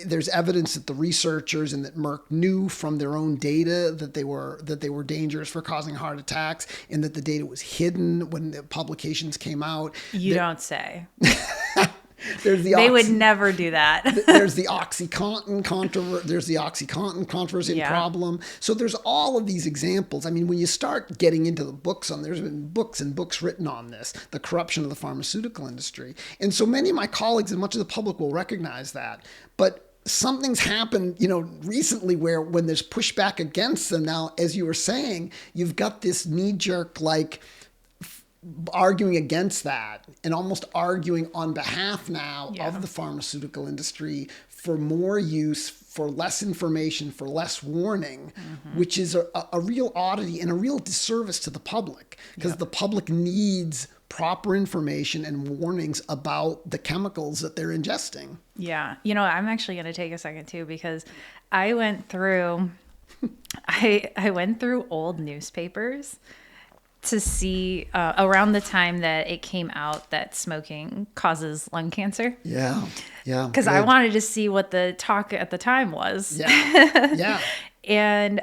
There's evidence that the researchers and that Merck knew from their own data that they were dangerous for causing heart attacks, and that the data was hidden when the publications came out. You don't say. They would never do that. There's the OxyContin controversy and problem. So there's all of these examples. I mean, when you start getting into the books there's been books and books written on this, the corruption of the pharmaceutical industry. And so many of my colleagues and much of the public will recognize that. But something's happened, recently where when there's pushback against them now, as you were saying, you've got this knee-jerk, arguing against that and almost arguing on behalf now of the pharmaceutical industry for more use, for less information, for less warning, which is a real oddity and a real disservice to the public, because the public needs proper information and warnings about the chemicals that they're ingesting. Yeah. I'm actually going to take a second too, because I went through old newspapers to see around the time that it came out that smoking causes lung cancer. Yeah. Because I wanted to see what the talk at the time was. Yeah. And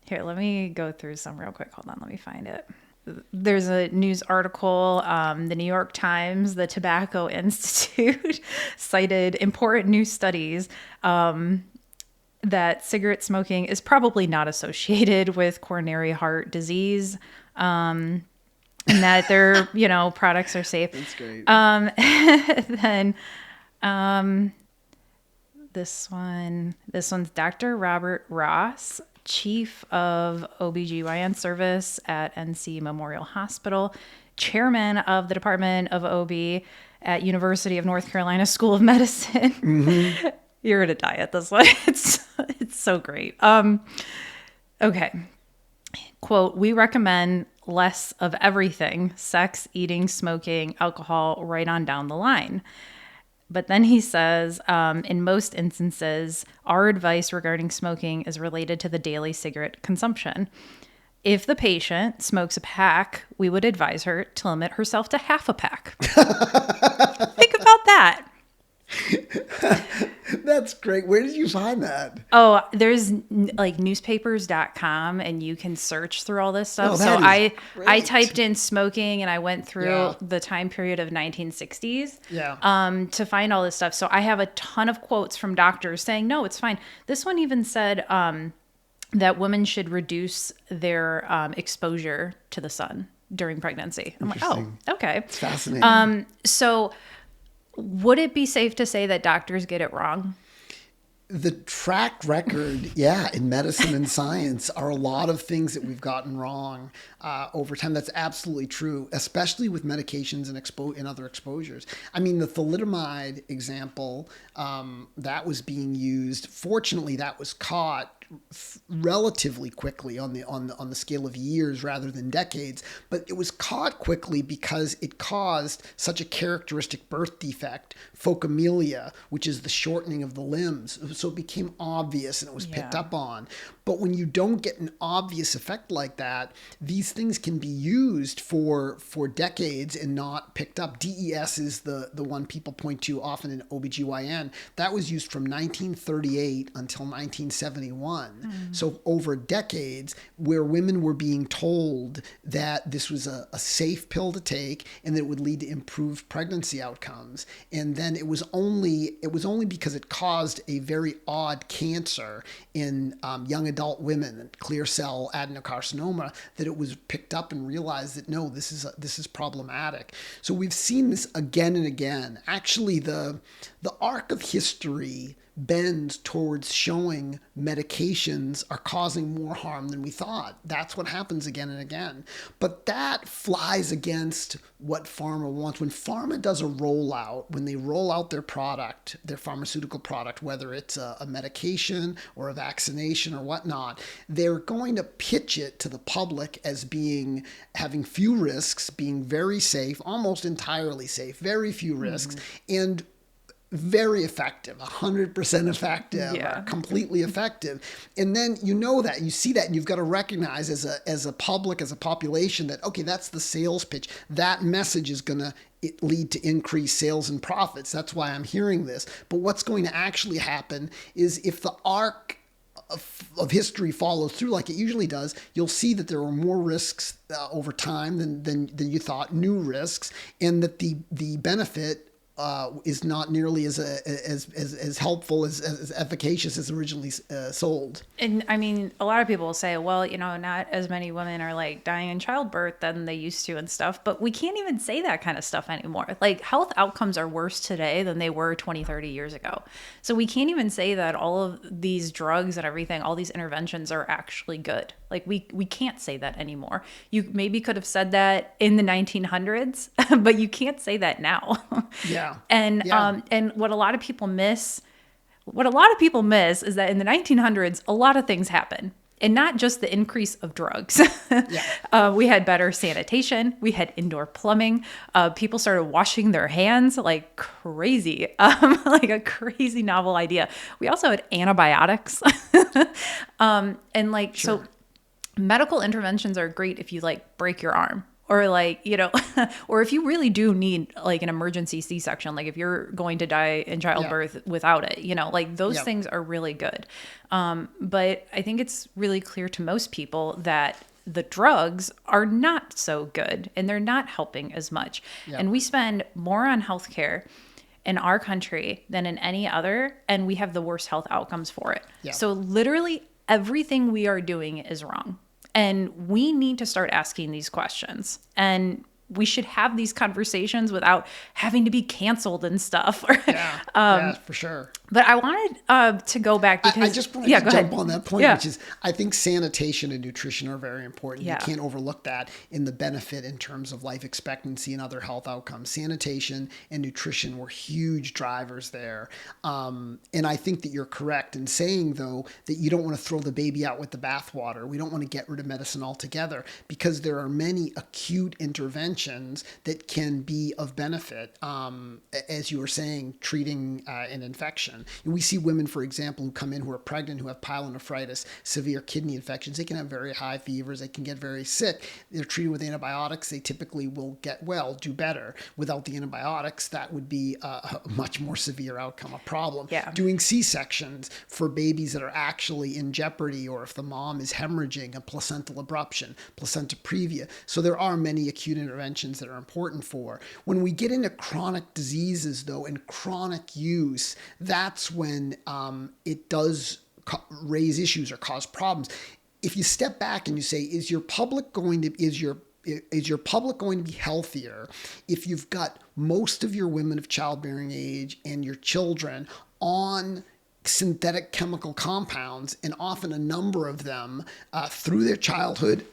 here, let me go through some real quick. Hold on, let me find it. There's a news article, the New York Times, the Tobacco Institute cited important new studies that cigarette smoking is probably not associated with coronary heart disease, and that their products are safe. That's great. Then this one's Dr. Robert Ross, chief of OBGYN service at NC Memorial Hospital, chairman of the Department of OB at University of North Carolina School of Medicine. Mm-hmm. You're gonna die at this one. It's so great. Okay. Quote, "We recommend less of everything: sex, eating, smoking, alcohol, right on down the line." But then he says, in most instances, our advice regarding smoking is related to the daily cigarette consumption. If the patient smokes a pack, we would advise her to limit herself to half a pack. Think about that. That's great. Where did you find that? Oh, there's newspapers.com, and you can search through all this stuff. Oh, so I typed in smoking, and I went through the time period of 1960s to find all this stuff. So I have a ton of quotes from doctors saying, no, it's fine. This one even said that women should reduce their exposure to the sun during pregnancy. I'm like, oh, okay. It's fascinating. So would it be safe to say that doctors get it wrong? The track record, in medicine and science are a lot of things that we've gotten wrong over time. That's absolutely true, especially with medications and other exposures. I mean, the thalidomide example that was being used, fortunately, that was caught relatively quickly on the scale of years rather than decades, but it was caught quickly because it caused such a characteristic birth defect, phocomelia, which is the shortening of the limbs. So it became obvious and it was picked up on. But when you don't get an obvious effect like that, these things can be used for decades and not picked up. DES is the one people point to often in OBGYN. That was used from 1938 until 1971. So over decades, where women were being told that this was a safe pill to take and that it would lead to improved pregnancy outcomes. And then it was only because it caused a very very odd cancer in young adult women, clear cell adenocarcinoma, that it was picked up and realized that no, this is problematic. So we've seen this again and again. Actually, the arc of history bends towards showing medications are causing more harm than we thought. That's what happens again and again. But that flies against what pharma wants. When pharma does a rollout, when they roll out their product, their pharmaceutical product, whether it's a medication or a vaccination or whatnot, they're going to pitch it to the public as having few risks, being very safe, almost entirely safe, very few risks, and very effective, 100% effective, Yeah. completely effective. And then that, you see that, and you've got to recognize as a public, as a population, that, okay, that's the sales pitch. That message is going to lead to increased sales and profits. That's why I'm hearing this. But what's going to actually happen is, if the arc of history follows through like it usually does, you'll see that there are more risks over time than you thought, new risks, and that the benefit is not nearly as helpful, as efficacious as originally sold. And I mean, a lot of people will say, well, not as many women are like dying in childbirth than they used to and stuff, but we can't even say that kind of stuff anymore. Like, health outcomes are worse today than they were 20, 30 years ago. So we can't even say that all of these drugs and everything, all these interventions are actually good. Like, we can't say that anymore. You maybe could have said that in the 1900s, but you can't say that now. Yeah. And what a lot of people miss is that in the 1900s, a lot of things happened. And not just the increase of drugs. We had better sanitation. We had indoor plumbing. People started washing their hands like crazy, like a crazy novel idea. We also had antibiotics. So medical interventions are great if you like break your arm. Or or if you really do need like an emergency C-section, like if you're going to die in childbirth without it, those things are really good. But I think it's really clear to most people that the drugs are not so good and they're not helping as much. Yeah. And we spend more on healthcare in our country than in any other, and we have the worst health outcomes for it. Yeah. So literally everything we are doing is wrong. And we need to start asking these questions. And we should have these conversations without having to be canceled and stuff. Yeah, for sure. But I wanted to go back because... I just wanted to jump on that point, which is, I think sanitation and nutrition are very important. Yeah. You can't overlook that in the benefit in terms of life expectancy and other health outcomes. Sanitation and nutrition were huge drivers there. And I think that you're correct in saying, though, that you don't want to throw the baby out with the bathwater. We don't want to get rid of medicine altogether, because there are many acute interventions that can be of benefit, as you were saying, treating an infection. We see women, for example, who come in who are pregnant, who have pyelonephritis, severe kidney infections. They can have very high fevers. They can get very sick. They're treated with antibiotics. They typically will get well, do better. Without the antibiotics, that would be a much more severe outcome, a problem. Yeah. Doing C-sections for babies that are actually in jeopardy, or if the mom is hemorrhaging, a placental abruption, placenta previa. So there are many acute interventions that are important for. When we get into chronic diseases, though, and chronic use, that's when it does raise issues or cause problems. If you step back and you say, is your public going to be healthier if you've got most of your women of childbearing age and your children on synthetic chemical compounds, and often a number of them through their childhood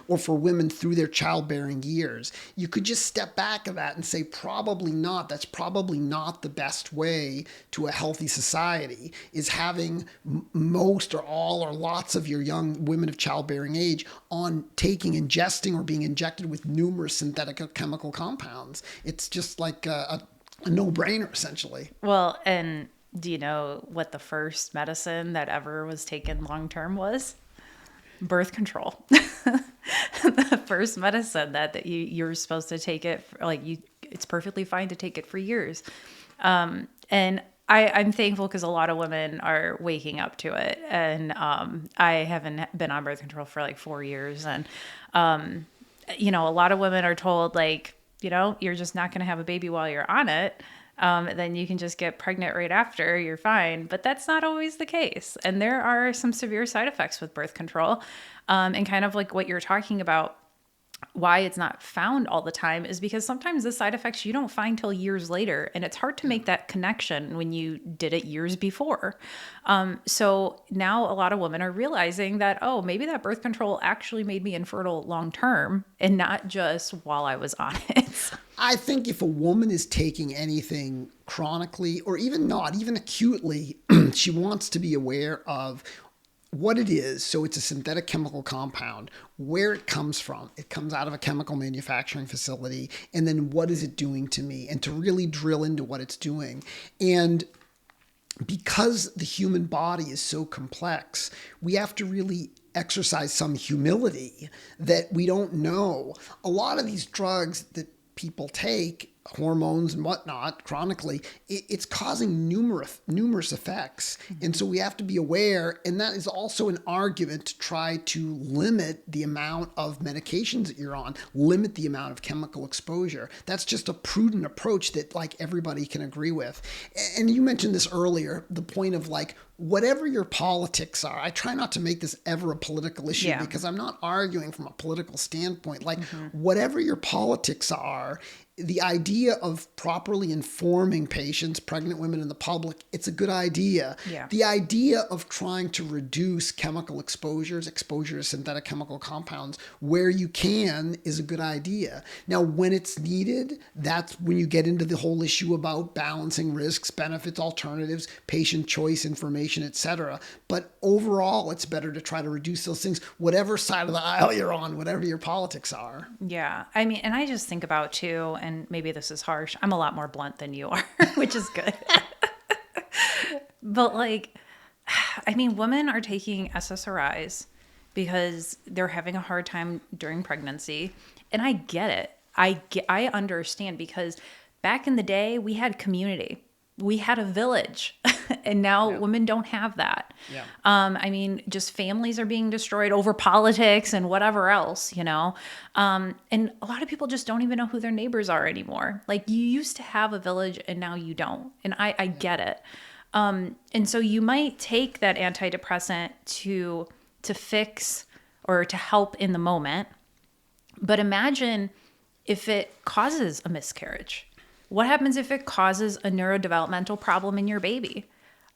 or for women through their childbearing years? You could just step back of that and say, probably not. That's probably not the best way to a healthy society, is having most or all or lots of your young women of childbearing age on ingesting or being injected with numerous synthetic chemical compounds. It's just like a no-brainer, essentially. Well, and do you know what the first medicine that ever was taken long-term was? Birth control. The first medicine that you're supposed to take it, it's perfectly fine to take it for years. And I'm thankful because a lot of women are waking up to it. And I haven't been on birth control for like 4 years. And, a lot of women are told, you're just not going to have a baby while you're on it. then you can just get pregnant right after, you're fine. But that's not always the case. And there are some severe side effects with birth control. And kind of like what you're talking about, why it's not found all the time is because sometimes the side effects you don't find till years later, and it's hard to make that connection when you did it years before. So now a lot of women are realizing that, oh, maybe that birth control actually made me infertile long term and not just while I was on it. I think if a woman is taking anything chronically or even not, even acutely, she wants to be aware of what it is. So it's a synthetic chemical compound, where it comes from. It comes out of a chemical manufacturing facility. And then what is it doing to me? And to really drill into what it's doing. And because the human body is so complex, we have to really exercise some humility that we don't know. A lot of these drugs that people take, hormones and whatnot, chronically, it's causing numerous effects. And so we have to be aware. And that is also an argument to try to limit the amount of medications that you're on, limit the amount of chemical exposure. That's just a prudent approach that like everybody can agree with. And you mentioned this earlier, the point of like, whatever your politics are, I try not to make this ever a political issue because I'm not arguing from a political standpoint. Like, whatever your politics are, the idea of properly informing patients, pregnant women, and the public, it's a good idea. Yeah. The idea of trying to reduce chemical exposure to synthetic chemical compounds where you can is a good idea. Now, when it's needed, that's when you get into the whole issue about balancing risks, benefits, alternatives, patient choice, information, etc. But overall, it's better to try to reduce those things, whatever side of the aisle you're on, whatever your politics are. Yeah. I mean, and I just think about too, and maybe this is harsh, I'm a lot more blunt than you are, which is good. But like, I mean, women are taking SSRIs because they're having a hard time during pregnancy. And I get it. I understand, because back in the day, we had community. We had a village, and now women don't have that. Yeah. I mean, just families are being destroyed over politics and whatever else, you know? And a lot of people just don't even know who their neighbors are anymore. Like, you used to have a village and now you don't. And I get it. And so you might take that antidepressant to fix or to help in the moment. But imagine if it causes a miscarriage. What happens if it causes a neurodevelopmental problem in your baby?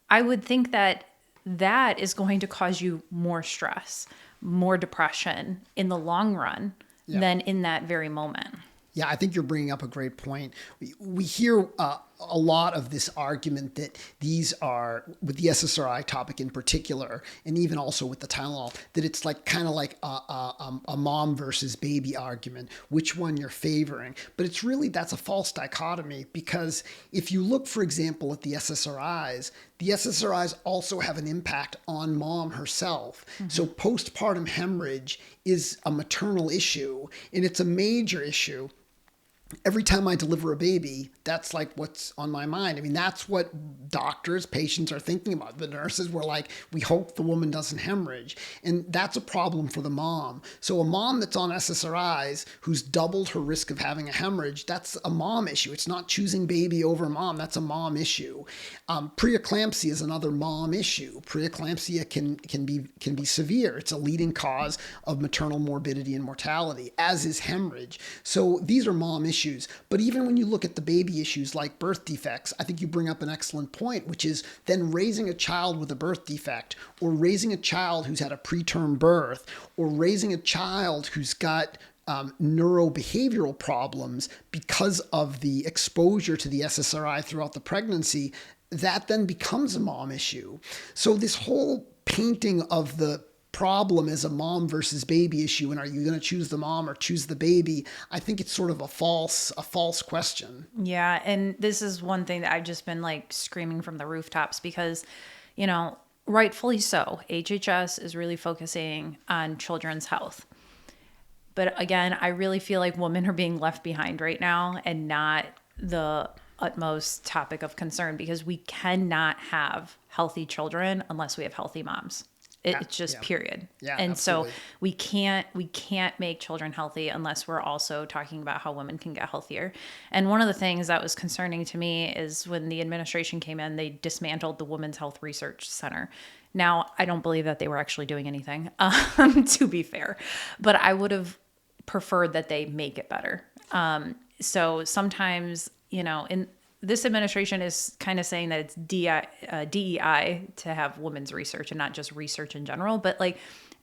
I would think that that is going to cause you more stress, more depression in the long run than in that very moment. Yeah, I think you're bringing up a great point. We hear a lot of this argument that these are, with the SSRI topic in particular, and even also with the Tylenol, that it's like kind of like a mom versus baby argument, which one you're favoring. But it's really, that's a false dichotomy, because if you look, for example, at the SSRIs also have an impact on mom herself. So postpartum hemorrhage is a maternal issue, and it's a major issue. Every time I deliver a baby, that's like what's on my mind. I mean, that's what doctors, patients are thinking about. The nurses were like, we hope the woman doesn't hemorrhage. And that's a problem for the mom. So a mom that's on SSRIs who's doubled her risk of having a hemorrhage, that's a mom issue. It's not choosing baby over mom. That's a mom issue. Preeclampsia is another mom issue. Preeclampsia can be severe. It's a leading cause of maternal morbidity and mortality, as is hemorrhage. So these are mom issues. But even when you look at the baby issues like birth defects, I think you bring up an excellent point, which is then raising a child with a birth defect, or raising a child who's had a preterm birth, or raising a child who's got neurobehavioral problems because of the exposure to the SSRI throughout the pregnancy. That then becomes a mom issue. So this whole painting of the problem as a mom versus baby issue, and are you going to choose the mom or choose the baby, I think it's sort of a false question. Yeah, and this is one thing that I've just been like screaming from the rooftops, because, you know, rightfully so, HHS is really focusing on children's health. But again, I really feel like women are being left behind right now, and not the utmost topic of concern, because we cannot have healthy children unless we have healthy moms. It's just Yeah. period. Yeah, And absolutely. so we can't make children healthy unless we're also talking about how women can get healthier. And one of the things that was concerning to me is when the administration came in, they dismantled the Women's Health Research Center. Now, I don't believe that they were actually doing anything, to be fair, but I would have preferred that they make it better. So sometimes, in this administration is kind of saying that it's DEI to have women's research and not just research in general. But like,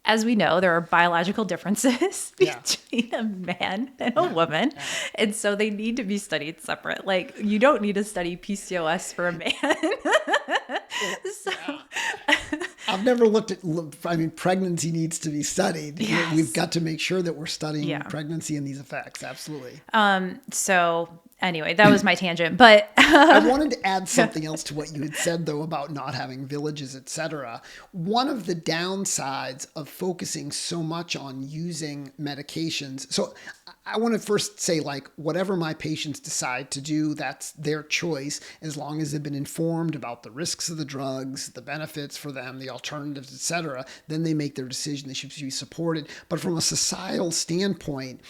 as we know, there are biological differences between a man and a woman. Yeah. And so they need to be studied separate. Like, you don't need to study PCOS for a man. I've never looked at, pregnancy needs to be studied. Yes. We've got to make sure that we're studying pregnancy and these effects. Absolutely. So anyway, that was my tangent, but I wanted to add something else to what you had said, though, about not having villages, etc. One of the downsides of focusing so much on using medications. So I want to first say, like, whatever my patients decide to do, that's their choice, as long as they've been informed about the risks of the drugs, the benefits for them, the alternatives, etc. Then they make their decision. They should be supported. But from a societal standpoint,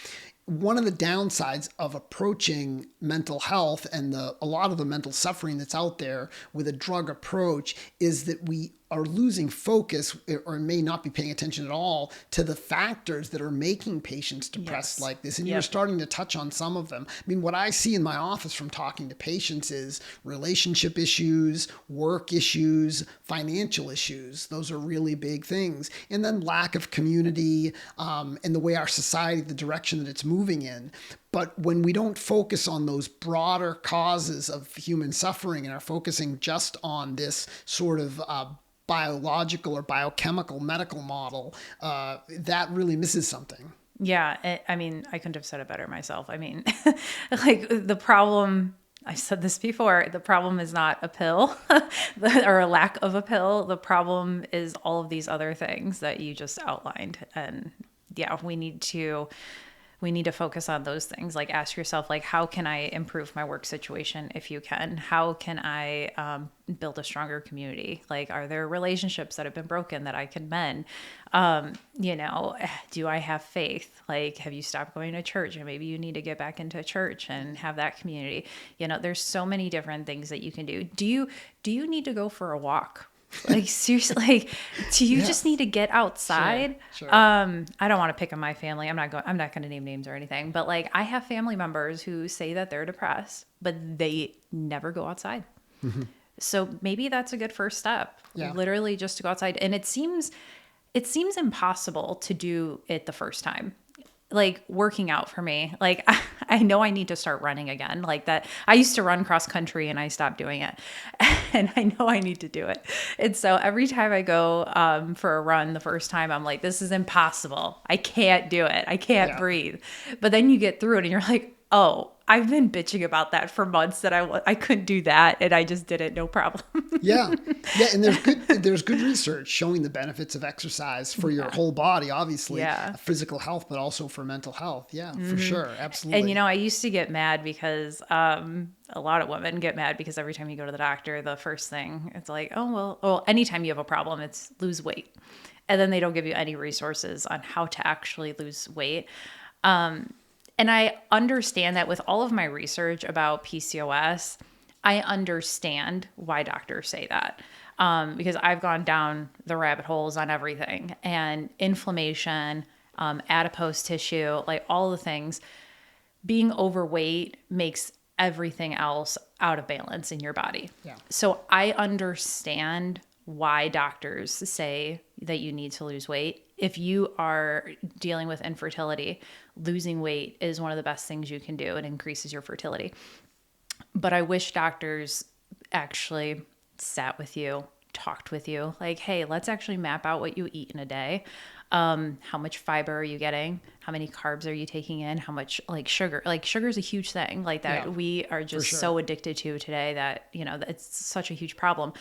one of the downsides of approaching mental health and a lot of the mental suffering that's out there with a drug approach is that we are losing focus, or may not be paying attention at all, to the factors that are making patients depressed like this. And you're starting to touch on some of them. I mean, what I see in my office from talking to patients is relationship issues, work issues, financial issues. Those are really big things. And then lack of community, and the way our society, the direction that it's moving in. But when we don't focus on those broader causes of human suffering and are focusing just on this sort of biological or biochemical medical model, that really misses something. Yeah. I mean, I couldn't have said it better myself. I mean, like, the problem, I've said this before, the problem is not a pill or a lack of a pill. The problem is all of these other things that you just outlined. And yeah, we need to focus on those things. Like, ask yourself, like, how can I improve my work situation if you can? How can I build a stronger community? Like, are there relationships that have been broken that I can mend? Do I have faith? Like, have you stopped going to church? And maybe you need to get back into church and have that community. There's so many different things that you can do. Do you need to go for a walk? Like, seriously, like, do you just need to get outside? Sure. I don't want to pick on my family. I'm not going to name names or anything, but like, I have family members who say that they're depressed, but they never go outside. Mm-hmm. So maybe that's a good first step. Yeah. Literally just to go outside. And it seems impossible to do it the first time. Like, working out for me, like, I know I need to start running again. Like, that I used to run cross country and I stopped doing it, and I know I need to do it. And so every time I go for a run the first time, I'm like, this is impossible. I can't do it. I can't breathe. But then you get through it and you're like, oh, I've been bitching about that for months, that I couldn't do that, and I just did it, no problem. Yeah, and there's good research showing the benefits of exercise for your whole body, obviously, physical health, but also for mental health. Yeah, for sure, absolutely. And I used to get mad because a lot of women get mad because every time you go to the doctor, the first thing it's like, oh well, anytime you have a problem, it's lose weight, and then they don't give you any resources on how to actually lose weight. And I understand that with all of my research about PCOS, I understand why doctors say that, because I've gone down the rabbit holes on everything, and inflammation, adipose tissue, like all the things. Being overweight makes everything else out of balance in your body. Yeah. So I understand why doctors say that you need to lose weight. If you are dealing with infertility, losing weight is one of the best things you can do. It increases your fertility. But I wish doctors actually sat with you, talked with you, like, hey, let's actually map out what you eat in a day. How much fiber are you getting? How many carbs are you taking in? How much sugar? Like, sugar is a huge thing like that. We are just so addicted to today that, it's such a huge problem.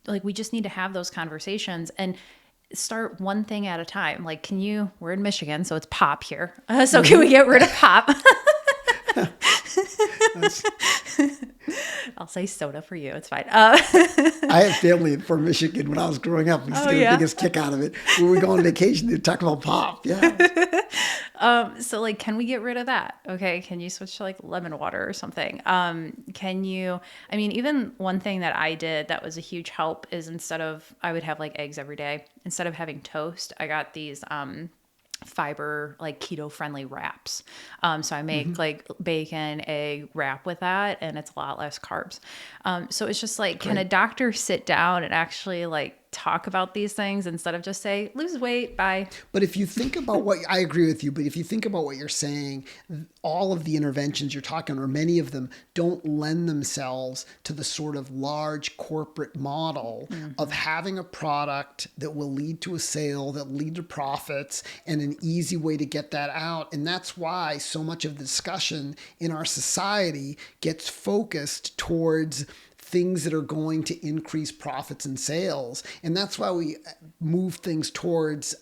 Like, we just need to have those conversations and start one thing at a time. Like, we're in Michigan, so it's pop here. So can we get rid of pop? I'll say soda for you. It's fine. I had family from Michigan when I was growing up. We used to get the biggest kick out of it. When we go on vacation, they'd talk about pop. Yeah. So like, can we get rid of that? Okay. Can you switch to like lemon water or something? Even one thing that I did that was a huge help is I would have like eggs every day. Instead of having toast, I got these, fiber, like keto friendly wraps. So I make like bacon, egg wrap with that, and it's a lot less carbs. So it's just like, can a doctor sit down and actually like talk about these things instead of just say, lose weight, bye. But if you think about I agree with you, but if you think about what you're saying, all of the interventions you're talking, or many of them, don't lend themselves to the sort of large corporate model of having a product that will lead to a sale, that lead to profits, and an easy way to get that out. And that's why so much of the discussion in our society gets focused towards things that are going to increase profits and sales. And that's why we move things towards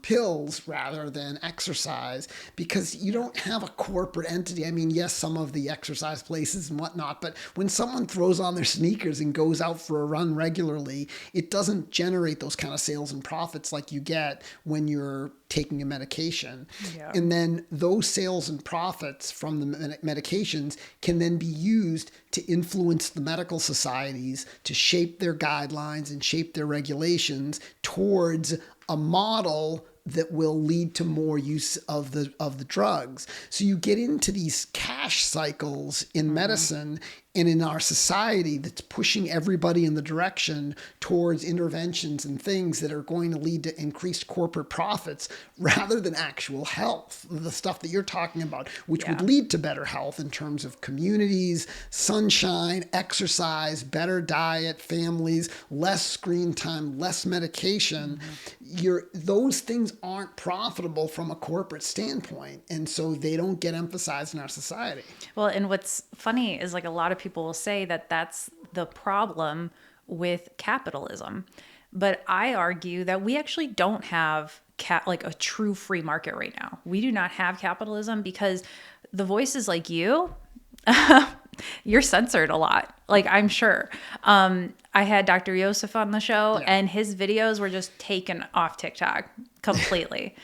pills rather than exercise, because you don't have a corporate entity. I mean, yes, some of the exercise places and whatnot, but when someone throws on their sneakers and goes out for a run regularly, it doesn't generate those kind of sales and profits like you get when you're taking a medication. Yeah. And then those sales and profits from the medications can then be used to influence the medical societies to shape their guidelines and shape their regulations towards a model that will lead to more use of the drugs. So you get into these cash cycles in medicine and in our society that's pushing everybody in the direction towards interventions and things that are going to lead to increased corporate profits rather than actual health, the stuff that you're talking about, which would lead to better health in terms of communities, sunshine, exercise, better diet, families, less screen time, less medication. Those things aren't profitable from a corporate standpoint, and so they don't get emphasized in our society. Well, and what's funny is like a lot of people will say that that's the problem with capitalism. But I argue that we actually don't have like a true free market right now. We do not have capitalism because the voices like you, you're censored a lot. Like, I'm sure. I had Dr. Yosef on the show and his videos were just taken off TikTok completely.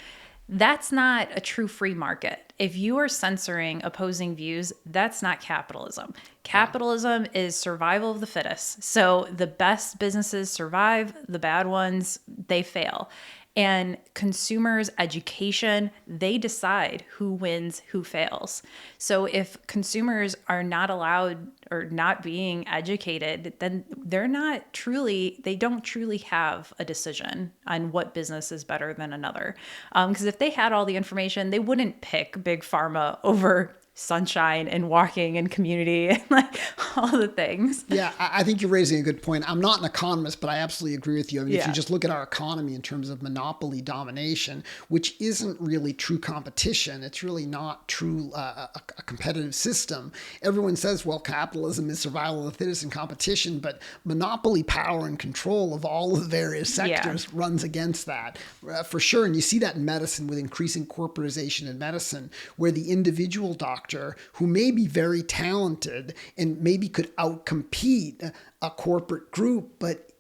That's not a true free market. If you are censoring opposing views, that's not capitalism. Capitalism is survival of the fittest. So the best businesses survive, the bad ones, they fail. And consumers' education, they decide who wins, who fails. So if consumers are not allowed or not being educated, then they don't truly have a decision on what business is better than another. Because if they had all the information, they wouldn't pick Big Pharma over sunshine and walking and community and like all the things. Yeah, I think you're raising a good point. I'm not an economist, but I absolutely agree with you. I mean, if you just look at our economy in terms of monopoly domination, which isn't really true competition, it's really not true a competitive system. Everyone says, well, capitalism is survival of the fittest and competition, but monopoly power and control of all of the various sectors runs against that for sure. And you see that in medicine with increasing corporatization in medicine, where the individual doctor who may be very talented and maybe could outcompete a corporate group, but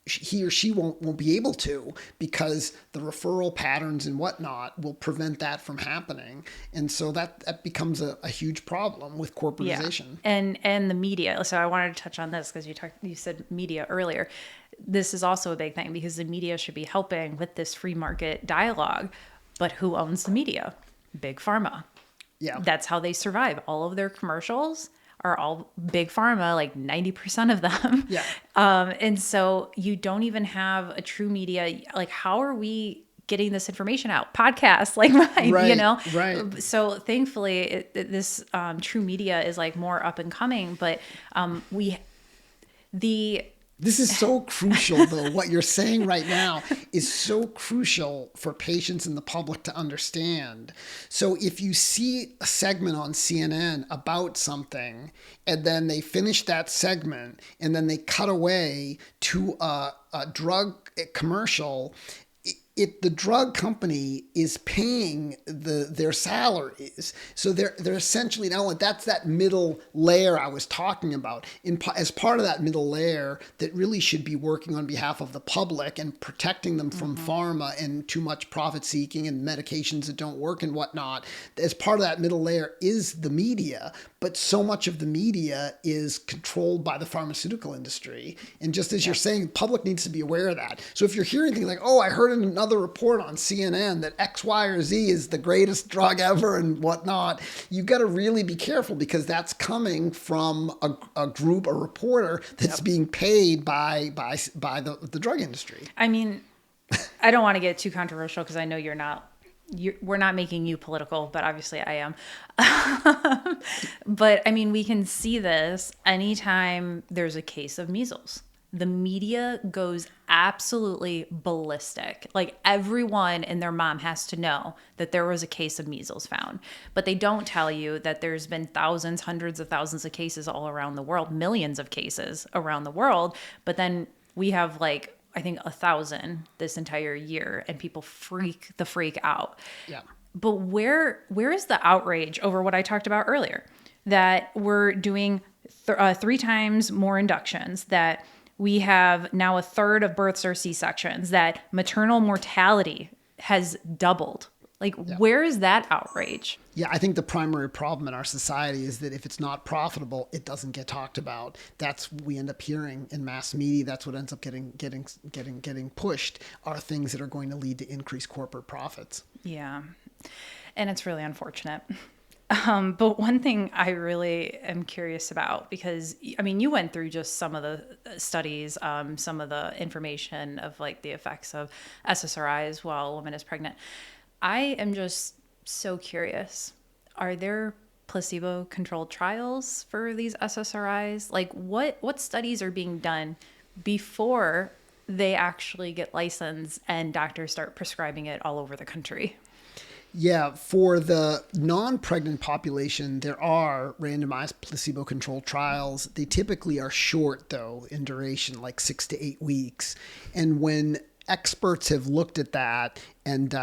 he or she won't be able to, because the referral patterns and whatnot will prevent that from happening. And so that becomes a huge problem with corporatization. Yeah. And the media. So I wanted to touch on this because you said media earlier. This is also a big thing because the media should be helping with this free market dialogue. But who owns the media? Big Pharma. Yeah. That's how they survive. All of their commercials are all Big Pharma, like 90% of them. Yeah. And so you don't even have a true media. Like, how are we getting this information out? Podcasts like mine, Right. So thankfully this true media is like more up and coming, but this is so crucial, though. What you're saying right now is so crucial for patients and the public to understand. So if you see a segment on CNN about something, and then they finish that segment, and then they cut away to a drug commercial, the drug company is paying their salaries, so they're essentially now that's that middle layer I was talking about. As part of that middle layer that really should be working on behalf of the public and protecting them from pharma and too much profit seeking and medications that don't work and whatnot. As part of that middle layer is the media, but so much of the media is controlled by the pharmaceutical industry. And just as you're saying, the public needs to be aware of that. So if you're hearing things like, oh, I heard in another report on CNN that X, Y, or Z is the greatest drug ever and whatnot, you've got to really be careful, because that's coming from a group, a reporter that's being paid by the drug industry. I mean, I don't want to get too controversial because I know we're not making you political, but obviously I am. But I mean, we can see this anytime there's a case of measles. The media goes absolutely ballistic. Like, everyone and their mom has to know that there was a case of measles found. But they don't tell you that there's been thousands, hundreds of thousands of cases all around the world, millions of cases around the world. But then we have, like, I think 1,000 this entire year, and people freak out. Yeah. But where is the outrage over what I talked about earlier? That we're doing 3 times more inductions, that we have now a third of births are C-sections, that maternal mortality has doubled. Like, where is that outrage? Yeah, I think the primary problem in our society is that if it's not profitable, it doesn't get talked about. That's what we end up hearing in mass media. That's what ends up getting pushed, are things that are going to lead to increased corporate profits. Yeah, and it's really unfortunate. But one thing I really am curious about, because, I mean, you went through just some of the studies, some of the information of, like, the effects of SSRIs while a woman is pregnant. I am just so curious. Are there placebo-controlled trials for these SSRIs? Like, what studies are being done before they actually get licensed and doctors start prescribing it all over the country? Yeah, for the non-pregnant population, there are randomized placebo-controlled trials. They typically are short, though, in duration, like 6 to 8 weeks. And when experts have looked at that, and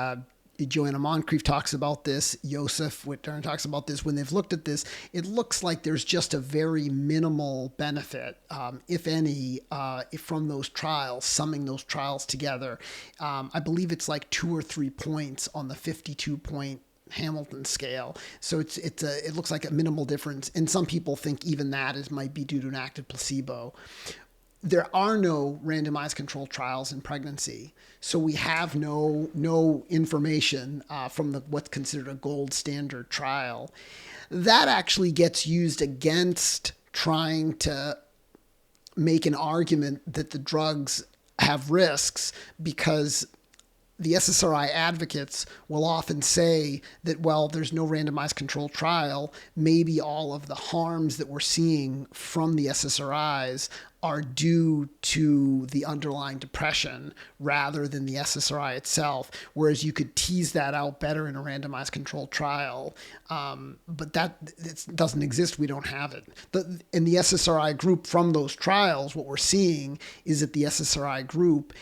Joanna Moncrief talks about this, Joseph Whitner talks about this, when they've looked at this, it looks like there's just a very minimal benefit, if any, from those trials, summing those trials together. I believe it's like 2 or 3 points on the 52-point Hamilton scale. So it looks like a minimal difference. And some people think even that might be due to an active placebo. There are no randomized controlled trials in pregnancy, so we have no information from what's considered a gold standard trial. That actually gets used against trying to make an argument that the drugs have risks, because the SSRI advocates will often say that, well, there's no randomized controlled trial. Maybe all of the harms that we're seeing from the SSRIs are due to the underlying depression rather than the SSRI itself, whereas you could tease that out better in a randomized controlled trial. But it doesn't exist. We don't have it. In the SSRI group from those trials, what we're seeing is that the SSRI group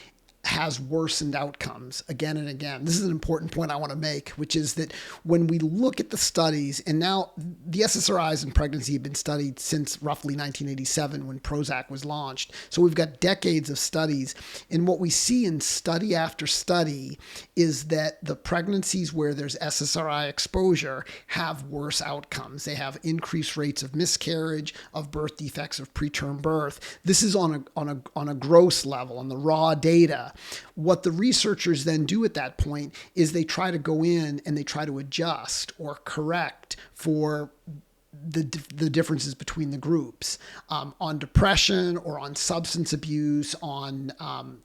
has worsened outcomes again and again. This is an important point I want to make, which is that when we look at the studies, and now the SSRIs in pregnancy have been studied since roughly 1987 when Prozac was launched. So we've got decades of studies. And what we see in study after study is that the pregnancies where there's SSRI exposure have worse outcomes. They have increased rates of miscarriage, of birth defects, of preterm birth. This is on a gross level, on the raw data. What the researchers then do at that point is they try to go in and they try to adjust or correct for the differences between the groups on depression or on substance abuse, on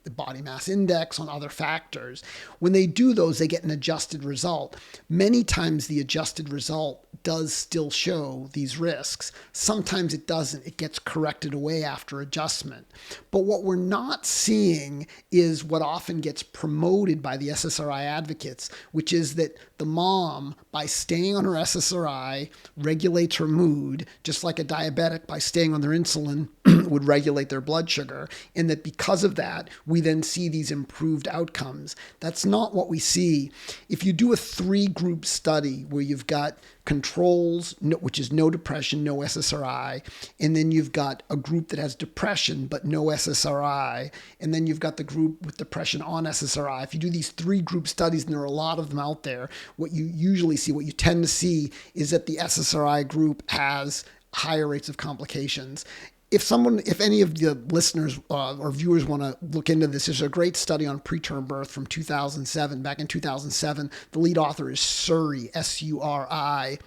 the body mass index, on other factors. When they do those, they get an adjusted result. Many times the adjusted result does still show these risks. Sometimes it doesn't. It gets corrected away after adjustment. But what we're not seeing is what often gets promoted by the SSRI advocates, which is that the mom, by staying on her SSRI, regulates her mood, just like a diabetic, by staying on their insulin, would regulate their blood sugar. And that because of that, we then see these improved outcomes. That's not what we see. If you do a 3-group study where you've got controls, which is no depression, no SSRI, and then you've got a group that has depression but no SSRI, and then you've got the group with depression on SSRI. If you do these 3-group studies, and there are a lot of them out there, what you usually see, what you tend to see, is that the SSRI group has higher rates of complications. If any of the listeners or viewers want to look into this, there's a great study on preterm birth from 2007. Back in 2007, the lead author is SSRI, S-U-R-I.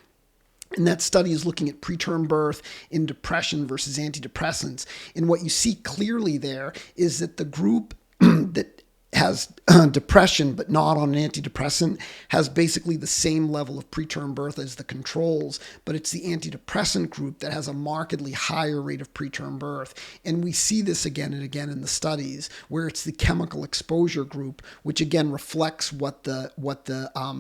And that study is looking at preterm birth in depression versus antidepressants. And what you see clearly there is that the group that has depression but not on an antidepressant has basically the same level of preterm birth as the controls, but it's the antidepressant group that has a markedly higher rate of preterm birth. And we see this again and again in the studies, where it's the chemical exposure group, which again reflects what the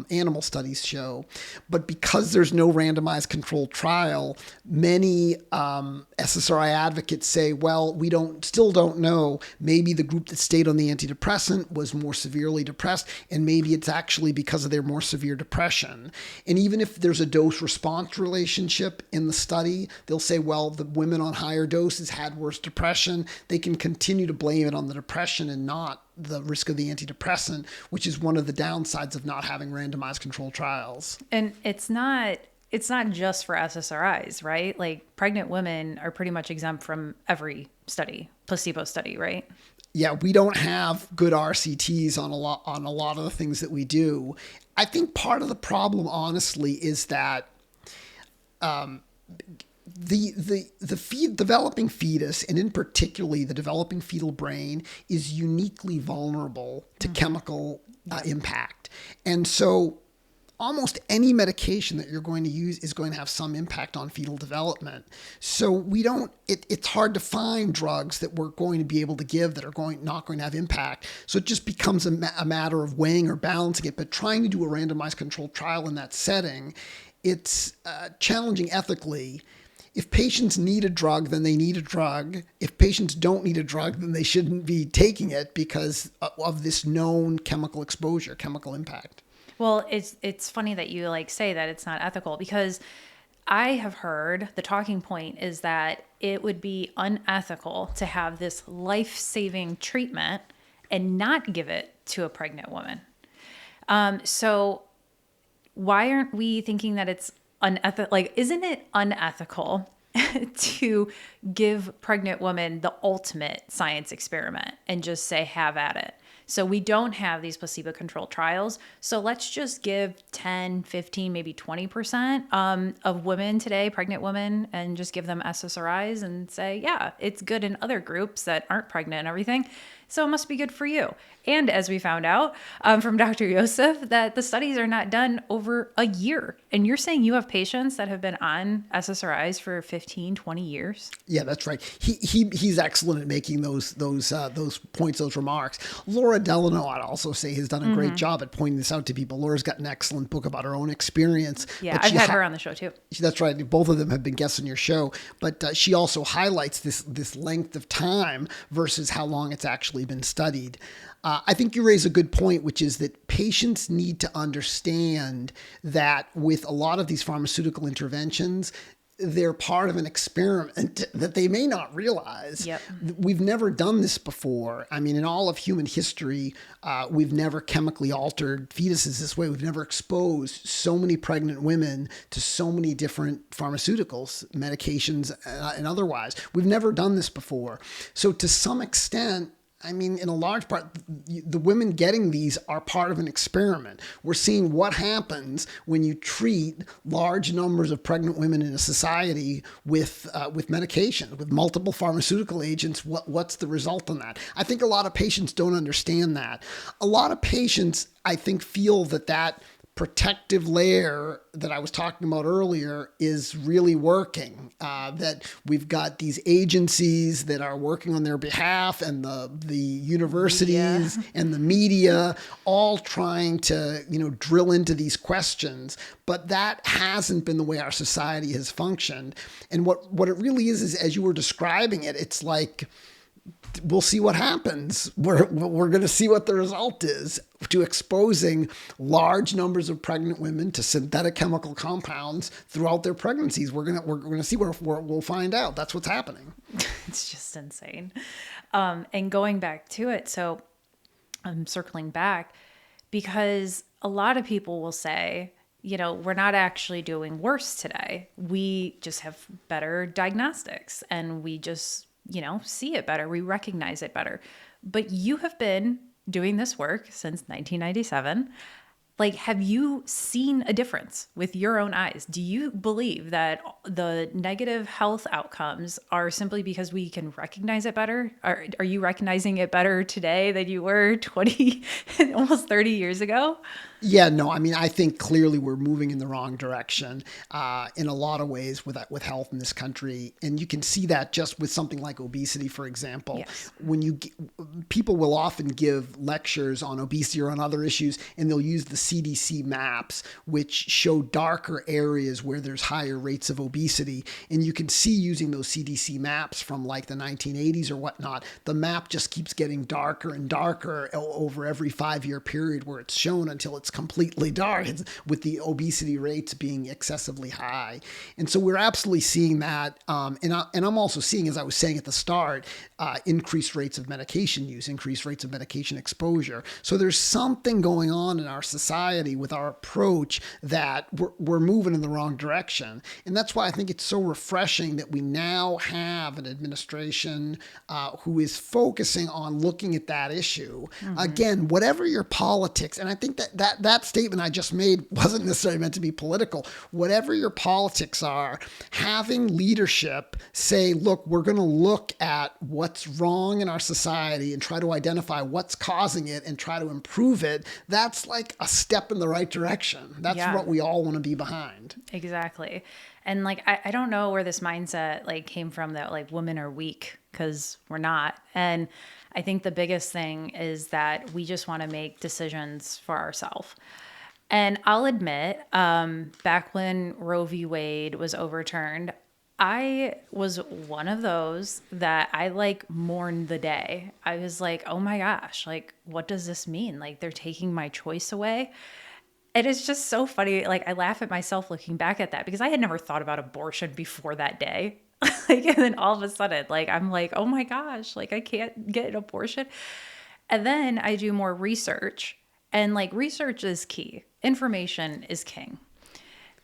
animal studies show. But because there's no randomized controlled trial, many SSRI advocates say, well, we still don't know. Maybe the group that stayed on the antidepressant was more severely depressed, and maybe it's actually because of their more severe depression. And even if there's a dose-response relationship in the study, they'll say, well, the women on higher doses had worse depression. They can continue to blame it on the depression and not the risk of the antidepressant, which is one of the downsides of not having randomized controlled trials. And it's not just for SSRIs, right? Like, pregnant women are pretty much exempt from every placebo study, right? Yeah, we don't have good RCTs on a lot of the things that we do. I think part of the problem, honestly, is that the developing fetus, and in particularly the developing fetal brain, is uniquely vulnerable to chemical impact. And so almost any medication that you're going to use is going to have some impact on fetal development. So it's hard to find drugs that we're going to be able to give that are not going to have impact. So it just becomes a matter of weighing or balancing it. But trying to do a randomized controlled trial in that setting, it's challenging ethically. If patients need a drug, then they need a drug. If patients don't need a drug, then they shouldn't be taking it because of this known chemical exposure, chemical impact. Well, it's funny that you say that it's not ethical, because I have heard the talking point is that it would be unethical to have this life-saving treatment and not give it to a pregnant woman. So why aren't we thinking that it's unethical? Isn't it unethical to give pregnant women the ultimate science experiment and just say, have at it? So we don't have these placebo-controlled trials. So let's just give 10, 15, maybe 20% of women today, pregnant women, and just give them SSRIs and say, yeah, it's good in other groups that aren't pregnant and everything. So it must be good for you. And as we found out from Dr. Yosef, that the studies are not done over a year. And you're saying you have patients that have been on SSRIs for 15, 20 years? Yeah, that's right. He's excellent at making those points, those remarks. Laura Delano, I'd also say, has done a great job at pointing this out to people. Laura's got an excellent book about her own experience. Yeah, I've had her on the show too. That's right. Both of them have been guests on your show. But she also highlights this length of time versus how long it's actually been studied. I think you raise a good point, which is that patients need to understand that with a lot of these pharmaceutical interventions, they're part of an experiment that they may not realize. Yep. We've never done this before. I mean, in all of human history, we've never chemically altered fetuses this way. We've never exposed so many pregnant women to so many different pharmaceuticals, medications, and otherwise. We've never done this before. So to some extent, I mean, in a large part, the women getting these are part of an experiment. We're seeing what happens when you treat large numbers of pregnant women in a society with medication, with multiple pharmaceutical agents. What's the result on that? I think a lot of patients don't understand that. A lot of patients, I think, feel that protective layer that I was talking about earlier is really working. That we've got these agencies that are working on their behalf, and the universities and the media all trying to drill into these questions. But that hasn't been the way our society has functioned. And what it really is as you were describing it, it's like, we'll see what happens. We're going to see what the result is to exposing large numbers of pregnant women to synthetic chemical compounds throughout their pregnancies. We're going to see where we'll find out. That's what's happening. It's just insane. And going back to it, so I'm circling back because a lot of people will say, we're not actually doing worse today. We just have better diagnostics and we just see it better. We recognize it better. But you have been doing this work since 1997. Like, have you seen a difference with your own eyes? Do you believe that the negative health outcomes are simply because we can recognize it better? Are you recognizing it better today than you were 20, almost 30 years ago? Yeah, no, I mean, I think clearly we're moving in the wrong direction in a lot of ways with health in this country. And you can see that just with something like obesity, for example. Yes. When people will often give lectures on obesity or on other issues, and they'll use the CDC maps, which show darker areas where there's higher rates of obesity. And you can see using those CDC maps from like the 1980s or whatnot, the map just keeps getting darker and darker over every 5-year period where it's shown until it's completely dark, with the obesity rates being excessively high. And so we're absolutely seeing that. And I'm also seeing, as I was saying at the start, increased rates of medication use, increased rates of medication exposure. So there's something going on in our society with our approach that we're moving in the wrong direction. And that's why I think it's so refreshing that we now have an administration who is focusing on looking at that issue. Mm-hmm. Again, whatever your politics, and I think that statement I just made wasn't necessarily meant to be political. Whatever your politics are, having leadership say, look, we're going to look at what's wrong in our society and try to identify what's causing it and try to improve it, that's like a step in the right direction. That's what we all want to be behind. Exactly. And like, I don't know where this mindset like came from that like women are weak, because we're not. And I think the biggest thing is that we just want to make decisions for ourselves. And I'll admit, back when Roe v. Wade was overturned, I was one of those that I like mourned the day. I was like, oh my gosh, like, what does this mean? Like, they're taking my choice away. And it's just so funny. Like, I laugh at myself looking back at that because I had never thought about abortion before that day. Like, and then all of a sudden, like, I'm like, oh my gosh, like, I can't get an abortion. And then I do more research, and like, research is key. Information is king.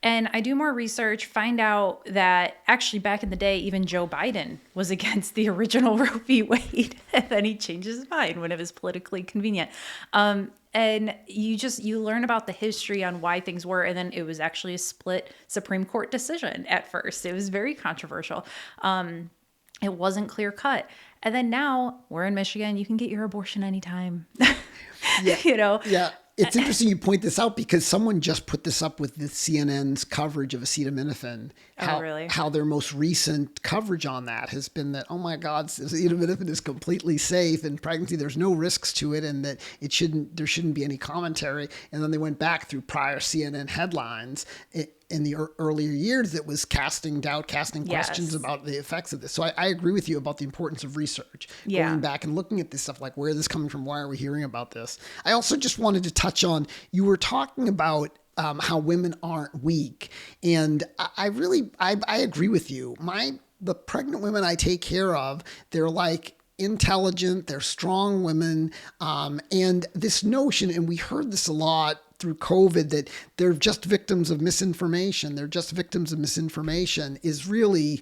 And I do more research, find out that actually back in the day, even Joe Biden was against the original Roe v. Wade. And then he changed his mind when it was politically convenient. And you learn about the history on why things were. And then it was actually a split Supreme Court decision at first. It was very controversial. It wasn't clear cut. And then now we're in Michigan. You can get your abortion anytime. Yeah. Yeah. It's interesting you point this out because someone just put this up with the CNN's coverage of acetaminophen. How their most recent coverage on that has been that, oh my God, acetaminophen is completely safe in pregnancy. There's no risks to it, and that there shouldn't be any commentary. And then they went back through prior CNN headlines in the earlier years that was casting questions about the effects of this. So I agree with you about the importance of research, going back and looking at this stuff, like, where is this coming from? Why are we hearing about this? I also just wanted to touch on, you were talking about how women aren't weak. And I agree with you. The pregnant women I take care of, they're like intelligent, they're strong women. And this notion, and we heard this a lot through COVID, that they're just victims of misinformation. They're just victims of misinformation is really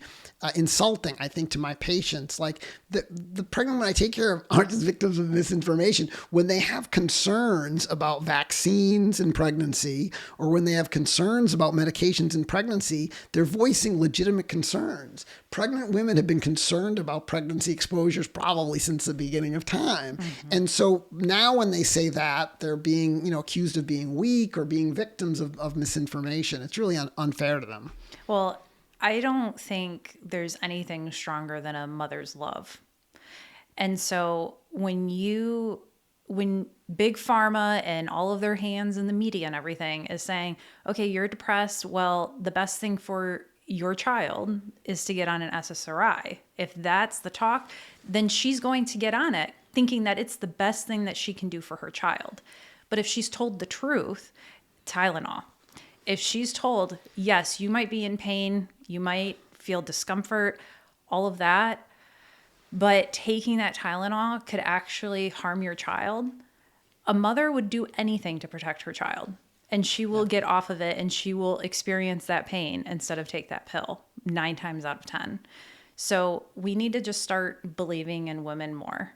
insulting, I think, to my patients. Like the pregnant women I take care of aren't just victims of misinformation. When they have concerns about vaccines in pregnancy, or when they have concerns about medications in pregnancy, they're voicing legitimate concerns. Pregnant women have been concerned about pregnancy exposures probably since the beginning of time. Mm-hmm. And so now when they say that, they're being, accused of being weak or being victims of misinformation. It's really unfair to them. Well, I don't think there's anything stronger than a mother's love. And so when Big Pharma and all of their hands in the media and everything is saying, okay, you're depressed. Well, the best thing for your child is to get on an SSRI. If that's the talk, then she's going to get on it, thinking that it's the best thing that she can do for her child. But if she's told the truth, Tylenol. If she's told, yes, you might be in pain, you might feel discomfort, all of that, but taking that Tylenol could actually harm your child, a mother would do anything to protect her child. And she will get off of it and she will experience that pain instead of take that pill 9 times out of 10. So we need to just start believing in women more.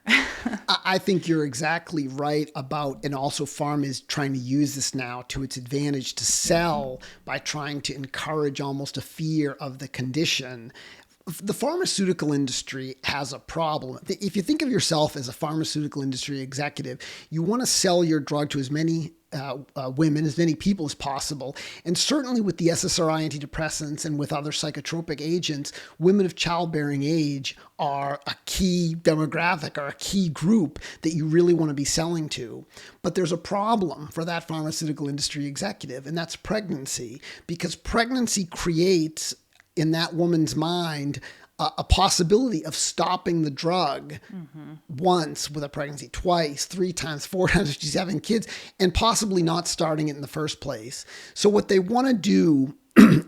I think you're exactly right about, and also pharma is trying to use this now to its advantage to sell by trying to encourage almost a fear of the condition. The pharmaceutical industry has a problem. If you think of yourself as a pharmaceutical industry executive, you want to sell your drug to as many women, as many people as possible. And certainly with the SSRI antidepressants and with other psychotropic agents, women of childbearing age are a key demographic, or a key group that you really want to be selling to. But there's a problem for that pharmaceutical industry executive, and that's pregnancy, because pregnancy creates in that woman's mind a possibility of stopping the drug once with a pregnancy, twice, 3 times, 4 times if she's having kids, and possibly not starting it in the first place. So what they want to do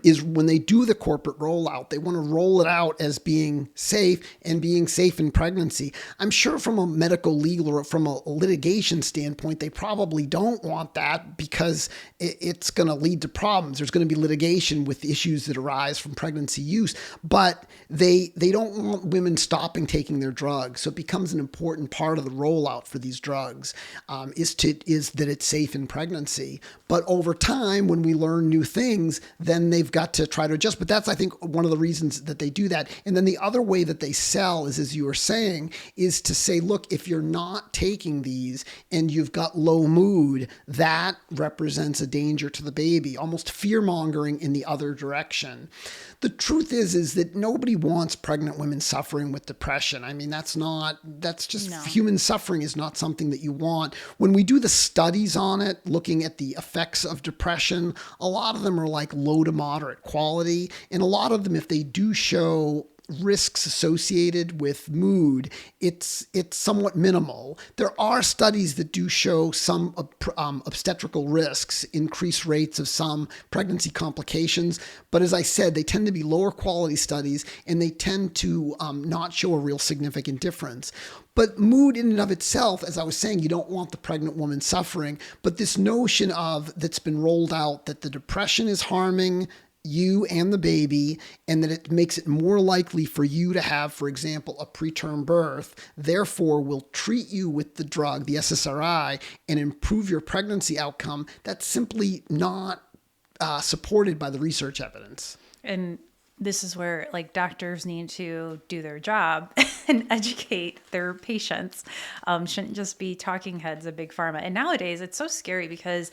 is when they do the corporate rollout, they want to roll it out as being safe and being safe in pregnancy. I'm sure from a medical, legal, or from a litigation standpoint, they probably don't want that because it's going to lead to problems. There's going to be litigation with issues that arise from pregnancy use, but they don't want women stopping taking their drugs. So it becomes an important part of the rollout for these drugs is that it's safe in pregnancy. But over time, when we learn new things, then they've got to try to adjust. But that's, I think, one of the reasons that they do that. And then the other way that they sell is, as you were saying, is to say, look, if you're not taking these and you've got low mood, that represents a danger to the baby, almost fear-mongering in the other direction. The truth is that nobody wants pregnant women suffering with depression. I mean, human suffering is not something that you want. When we do the studies on it, looking at the effects of depression, a lot of them are like low to moderate quality. And a lot of them, if they do show risks associated with mood, it's somewhat minimal. There are studies that do show some obstetrical risks, increased rates of some pregnancy complications. But as I said, they tend to be lower quality studies, and they tend to not show a real significant difference. But mood in and of itself, as I was saying, you don't want the pregnant woman suffering. But this notion that's been rolled out that the depression is harming you and the baby, and that it makes it more likely for you to have, for example, a preterm birth, therefore will treat you with the drug, the SSRI, and improve your pregnancy outcome, that's simply not supported by the research evidence. And this is where doctors need to do their job and educate their patients. Shouldn't just be talking heads of Big Pharma. And nowadays it's so scary because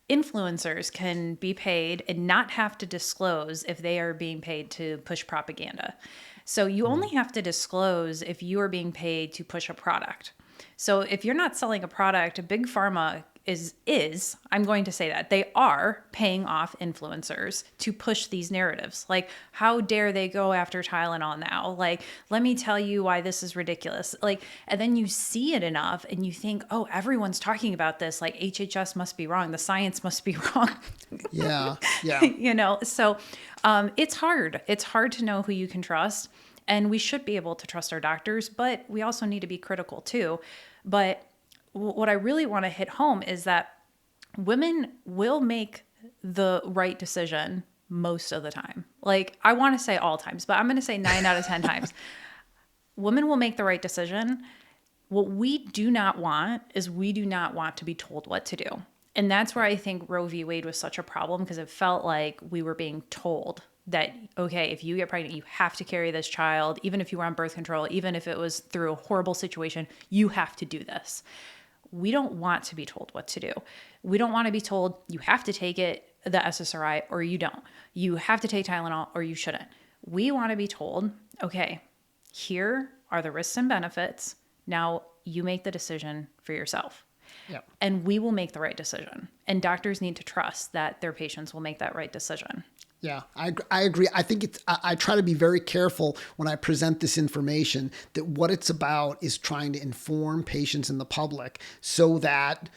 influencers can be paid and not have to disclose if they are being paid to push propaganda. So you only have to disclose if you are being paid to push a product. So if you're not selling a product, Big Pharma is I'm going to say that they are paying off influencers to push these narratives. Like, how dare they go after Tylenol now? Like, let me tell you why this is ridiculous. And then you see it enough and you think, oh, everyone's talking about this. Like, HHS must be wrong. The science must be wrong. Yeah. So it's hard. It's hard to know who you can trust. And we should be able to trust our doctors, but we also need to be critical too. But what I really want to hit home is that women will make the right decision most of the time. Like, I want to say all times, but I'm going to say 9 out of 10 times. Women will make the right decision. What we do not want is we do not want to be told what to do. And that's where I think Roe v. Wade was such a problem, because it felt like we were being told that, okay, if you get pregnant, you have to carry this child, even if you were on birth control, even if it was through a horrible situation, you have to do this. We don't want to be told what to do. We don't want to be told you have to take it, the SSRI, or you don't. You have to take Tylenol or you shouldn't. We want to be told, okay, here are the risks and benefits. Now you make the decision for yourself. Yep. And we will make the right decision. And doctors need to trust that their patients will make that right decision. Yeah, I agree. I think I try to be very careful when I present this information, that what it's about is trying to inform patients and the public so that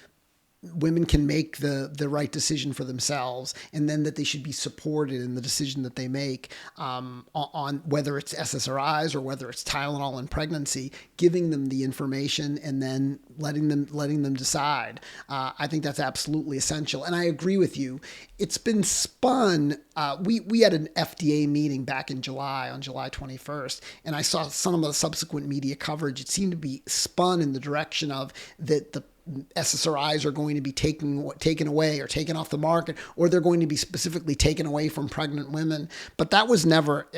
women can make the right decision for themselves, and then that they should be supported in the decision that they make on whether it's SSRIs or whether it's Tylenol in pregnancy, giving them the information and then letting them decide. I think that's absolutely essential. And I agree with you. It's been spun. We had an FDA meeting back in July, on July 21st, and I saw some of the subsequent media coverage. It seemed to be spun in the direction of that the SSRIs are going to be taken away or taken off the market, or they're going to be specifically taken away from pregnant women. But that was never,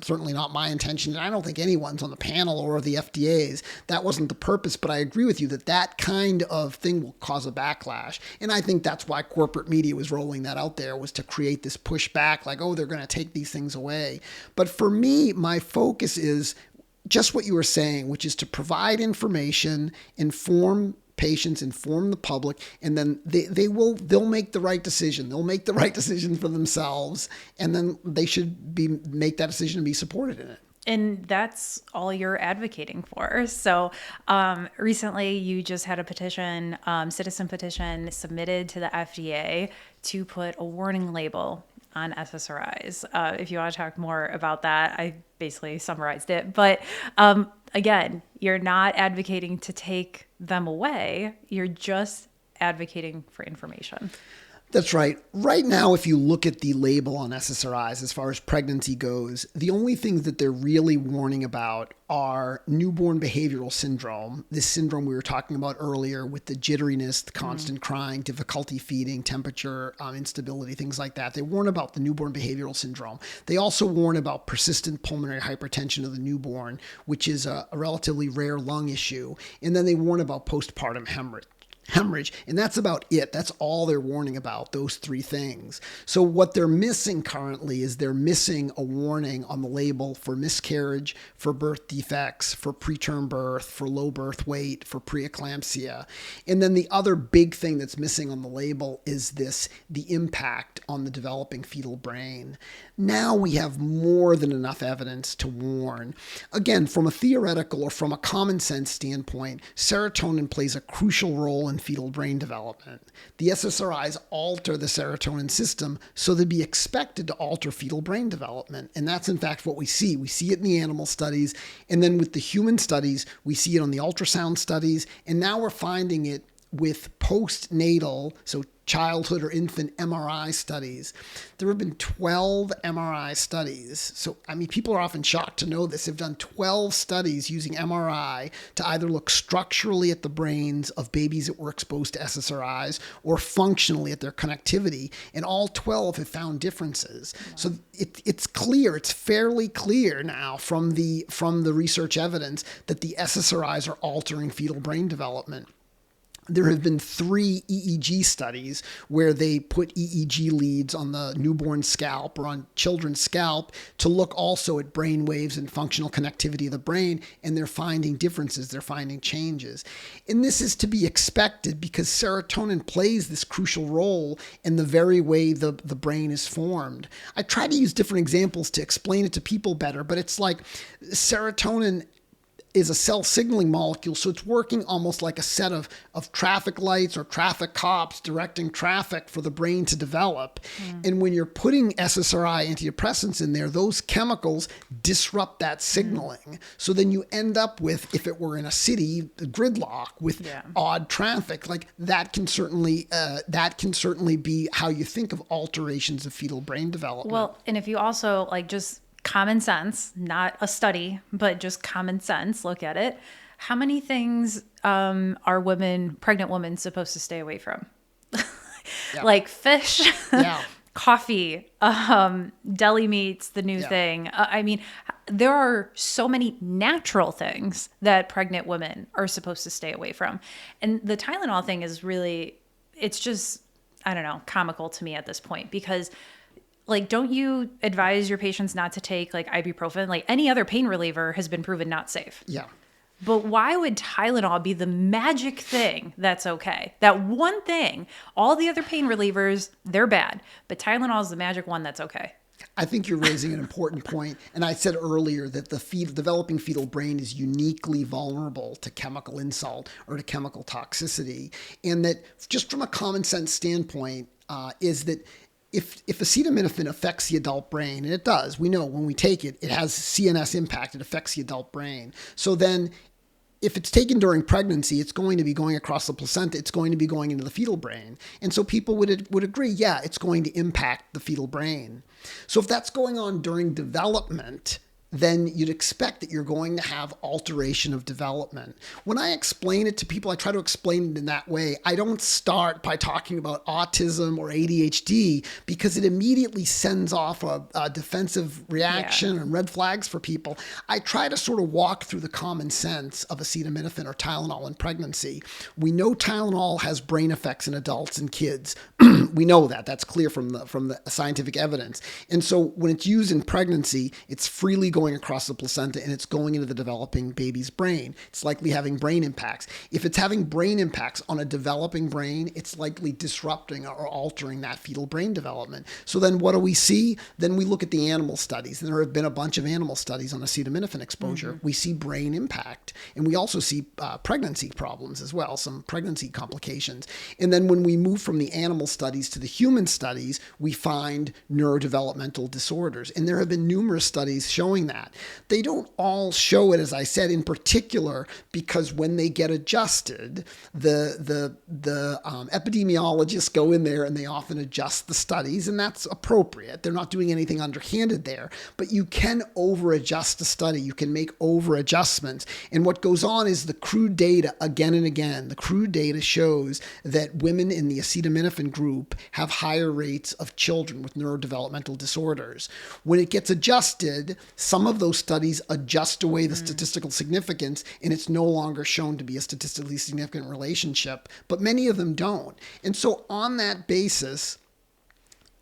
certainly not my intention. And I don't think anyone's on the panel or the FDA's. That wasn't the purpose. But I agree with you that that kind of thing will cause a backlash. And I think that's why corporate media was rolling that out there, was to create this pushback, like, oh, they're going to take these things away. But for me, my focus is just what you were saying, which is to provide information, inform patients, inform the public, and then they'll make the right decision. They'll make the right decision for themselves, and then they should make that decision and be supported in it. And that's all you're advocating for. So recently you just had a petition, citizen petition, submitted to the FDA to put a warning label on SSRIs. If you want to talk more about that, I basically summarized it. But again, you're not advocating to take them away. You're just advocating for information. That's right. Right now, if you look at the label on SSRIs, as far as pregnancy goes, the only things that they're really warning about are newborn behavioral syndrome, this syndrome we were talking about earlier with the jitteriness, the constant crying, difficulty feeding, temperature instability, things like that. They warn about the newborn behavioral syndrome. They also warn about persistent pulmonary hypertension of the newborn, which is a relatively rare lung issue. And then they warn about postpartum hemorrhage. And that's about it. That's all they're warning about, those three things. So what they're missing currently is they're missing a warning on the label for miscarriage, for birth defects, for preterm birth, for low birth weight, for preeclampsia. And then the other big thing that's missing on the label is the impact on the developing fetal brain. Now we have more than enough evidence to warn. Again, from a theoretical or from a common sense standpoint, serotonin plays a crucial role in fetal brain development. The SSRIs alter the serotonin system, so they'd be expected to alter fetal brain development. And that's in fact what we see. We see it in the animal studies, and then with the human studies, we see it on the ultrasound studies, and now we're finding it with postnatal, so childhood or infant MRI studies. There have been 12 MRI studies. So, I mean, people are often shocked to know this. They've done 12 studies using MRI to either look structurally at the brains of babies that were exposed to SSRIs or functionally at their connectivity. And all 12 have found differences. Wow. So it's clear, it's fairly clear now from the research evidence that the SSRIs are altering fetal brain development. There have been 3 EEG studies where they put EEG leads on the newborn scalp or on children's scalp to look also at brain waves and functional connectivity of the brain, and they're finding differences, they're finding changes. And this is to be expected because serotonin plays this crucial role in the very way the brain is formed. I try to use different examples to explain it to people better, but it's like serotonin is a cell signaling molecule. So it's working almost like a set of traffic lights or traffic cops directing traffic for the brain to develop. And when you're putting SSRI antidepressants in there, those chemicals disrupt that signaling. So then you end up with, if it were in a city, gridlock with odd traffic. Like that can certainly be how you think of alterations of fetal brain development. Well, and if you also like just common sense, not a study, but just common sense, look at it. How many things are pregnant women supposed to stay away from? Like fish, coffee, deli meats, the new thing. I mean, there are so many natural things that pregnant women are supposed to stay away from. And the Tylenol thing is really, it's just, I don't know, comical to me at this point, because like, don't you advise your patients not to take like ibuprofen? Like any other pain reliever has been proven not safe. Yeah. But why would Tylenol be the magic thing that's okay? That one thing, all the other pain relievers, they're bad. But Tylenol is the magic one that's okay. I think you're raising an important point. And I said earlier that the developing fetal brain is uniquely vulnerable to chemical insult or to chemical toxicity. And that just from a common sense standpoint is that if acetaminophen affects the adult brain, and it does, we know when we take it, it has CNS impact, it affects the adult brain. So then if it's taken during pregnancy, it's going to be going across the placenta, it's going to be going into the fetal brain. And so people would agree, yeah, it's going to impact the fetal brain. So if that's going on during development, then you'd expect that you're going to have alteration of development. When I explain it to people, I try to explain it in that way. I don't start by talking about autism or ADHD because it immediately sends off a defensive reaction and red flags for people. I try to sort of walk through the common sense of acetaminophen or Tylenol in pregnancy. We know Tylenol has brain effects in adults and kids. We know that. That's clear from the scientific evidence. And so when it's used in pregnancy, it's freely going across the placenta and it's going into the developing baby's brain. It's likely having brain impacts. If it's having brain impacts on a developing brain, it's likely disrupting or altering that fetal brain development. So then what do we see? Then we look at the animal studies. And there have been a bunch of animal studies on acetaminophen exposure. We see brain impact. And we also see pregnancy problems as well, some pregnancy complications. And then when we move from the animal studies to the human studies, we find neurodevelopmental disorders. And there have been numerous studies showing that. They don't all show it, as I said, in particular, because when they get adjusted, the epidemiologists go in there and they often adjust the studies, and that's appropriate. They're not doing anything underhanded there, but you can over-adjust a study. You can make over-adjustments. And what goes on is the crude data, again and again, the crude data shows that women in the acetaminophen group have higher rates of children with neurodevelopmental disorders. When it gets adjusted, some of those studies adjust away the statistical significance, and it's no longer shown to be a statistically significant relationship, but many of them don't. And so on that basis,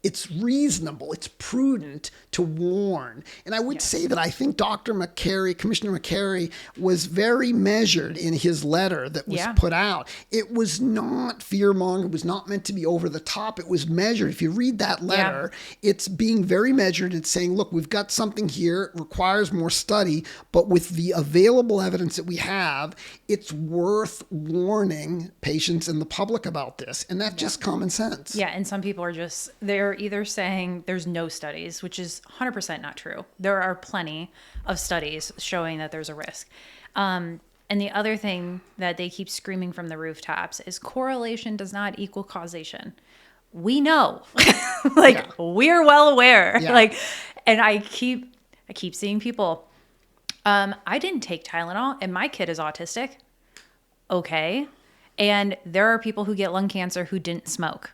it's reasonable, it's prudent to warn. And I would say that I think Commissioner McCary was very measured in his letter that was put out. It was not fear-mongering. It was not meant to be over the top. It was measured. If you read that letter, it's being very measured. It's saying, look, we've got something here. It requires more study, but with the available evidence that we have, it's worth warning patients and the public about this. And that's just common sense. Yeah, and some people are they're either saying there's no studies, which is 100% not true. There are plenty of studies showing that there's a risk. And the other thing that they keep screaming from the rooftops is correlation does not equal causation. We know, we're well aware. And I keep seeing people. I didn't take Tylenol, and my kid is autistic. Okay, and there are people who get lung cancer who didn't smoke.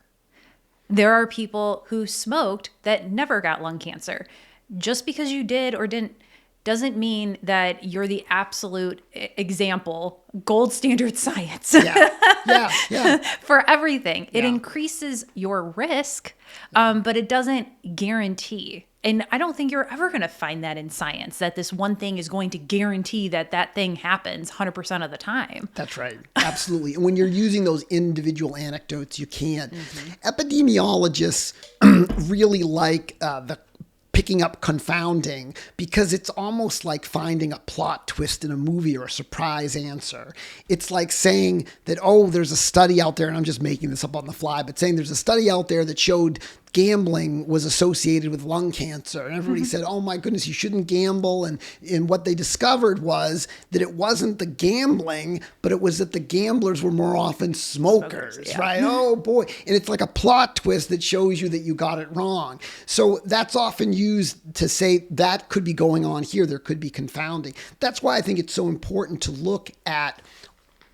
There are people who smoked that never got lung cancer. Just because you did or didn't doesn't mean that you're the absolute example, gold standard science for everything. It increases your risk, but it doesn't guarantee. And I don't think you're ever going to find that in science, that this one thing is going to guarantee that thing happens 100% of the time. That's right. Absolutely. And when you're using those individual anecdotes, you can't. Epidemiologists really like the picking up confounding because it's almost like finding a plot twist in a movie or a surprise answer. It's like saying that, oh, there's a study out there, and I'm just making this up on the fly, but saying there's a study out there that showed gambling was associated with lung cancer. And everybody said, oh my goodness, you shouldn't gamble. And what they discovered was that it wasn't the gambling, but it was that the gamblers were more often smokers, right? Oh boy. And it's like a plot twist that shows you that you got it wrong. So that's often used to say that could be going on here. There could be confounding. That's why I think it's so important to look at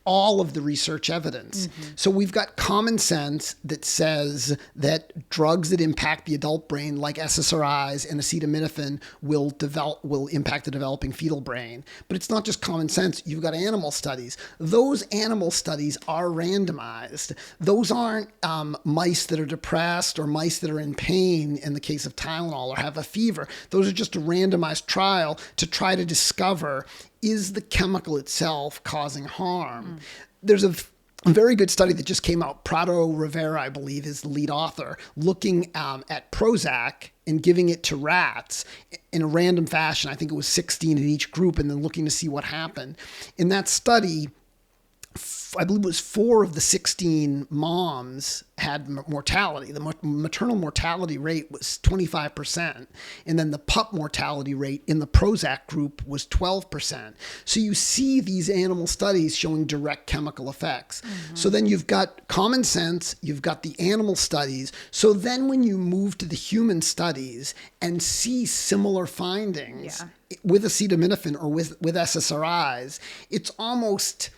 all of the research evidence. So we've got common sense that says that drugs that impact the adult brain, like SSRIs and acetaminophen, will impact the developing fetal brain. But it's not just common sense. You've got animal studies. Those animal studies are randomized. Those aren't mice that are depressed or mice that are in pain in the case of Tylenol or have a fever. Those are just a randomized trial to try to discover, is the chemical itself causing harm? There's a very good study that just came out. Prado Rivera, I believe, is the lead author, looking at Prozac and giving it to rats in a random fashion. I think it was 16 in each group, and then looking to see what happened. In that study, I believe it was 4 of the 16 moms had mortality. The maternal mortality rate was 25%. And then the pup mortality rate in the Prozac group was 12%. So you see these animal studies showing direct chemical effects. So then you've got common sense, you've got the animal studies. So then when you move to the human studies and see similar findings with acetaminophen or with SSRIs, it's almost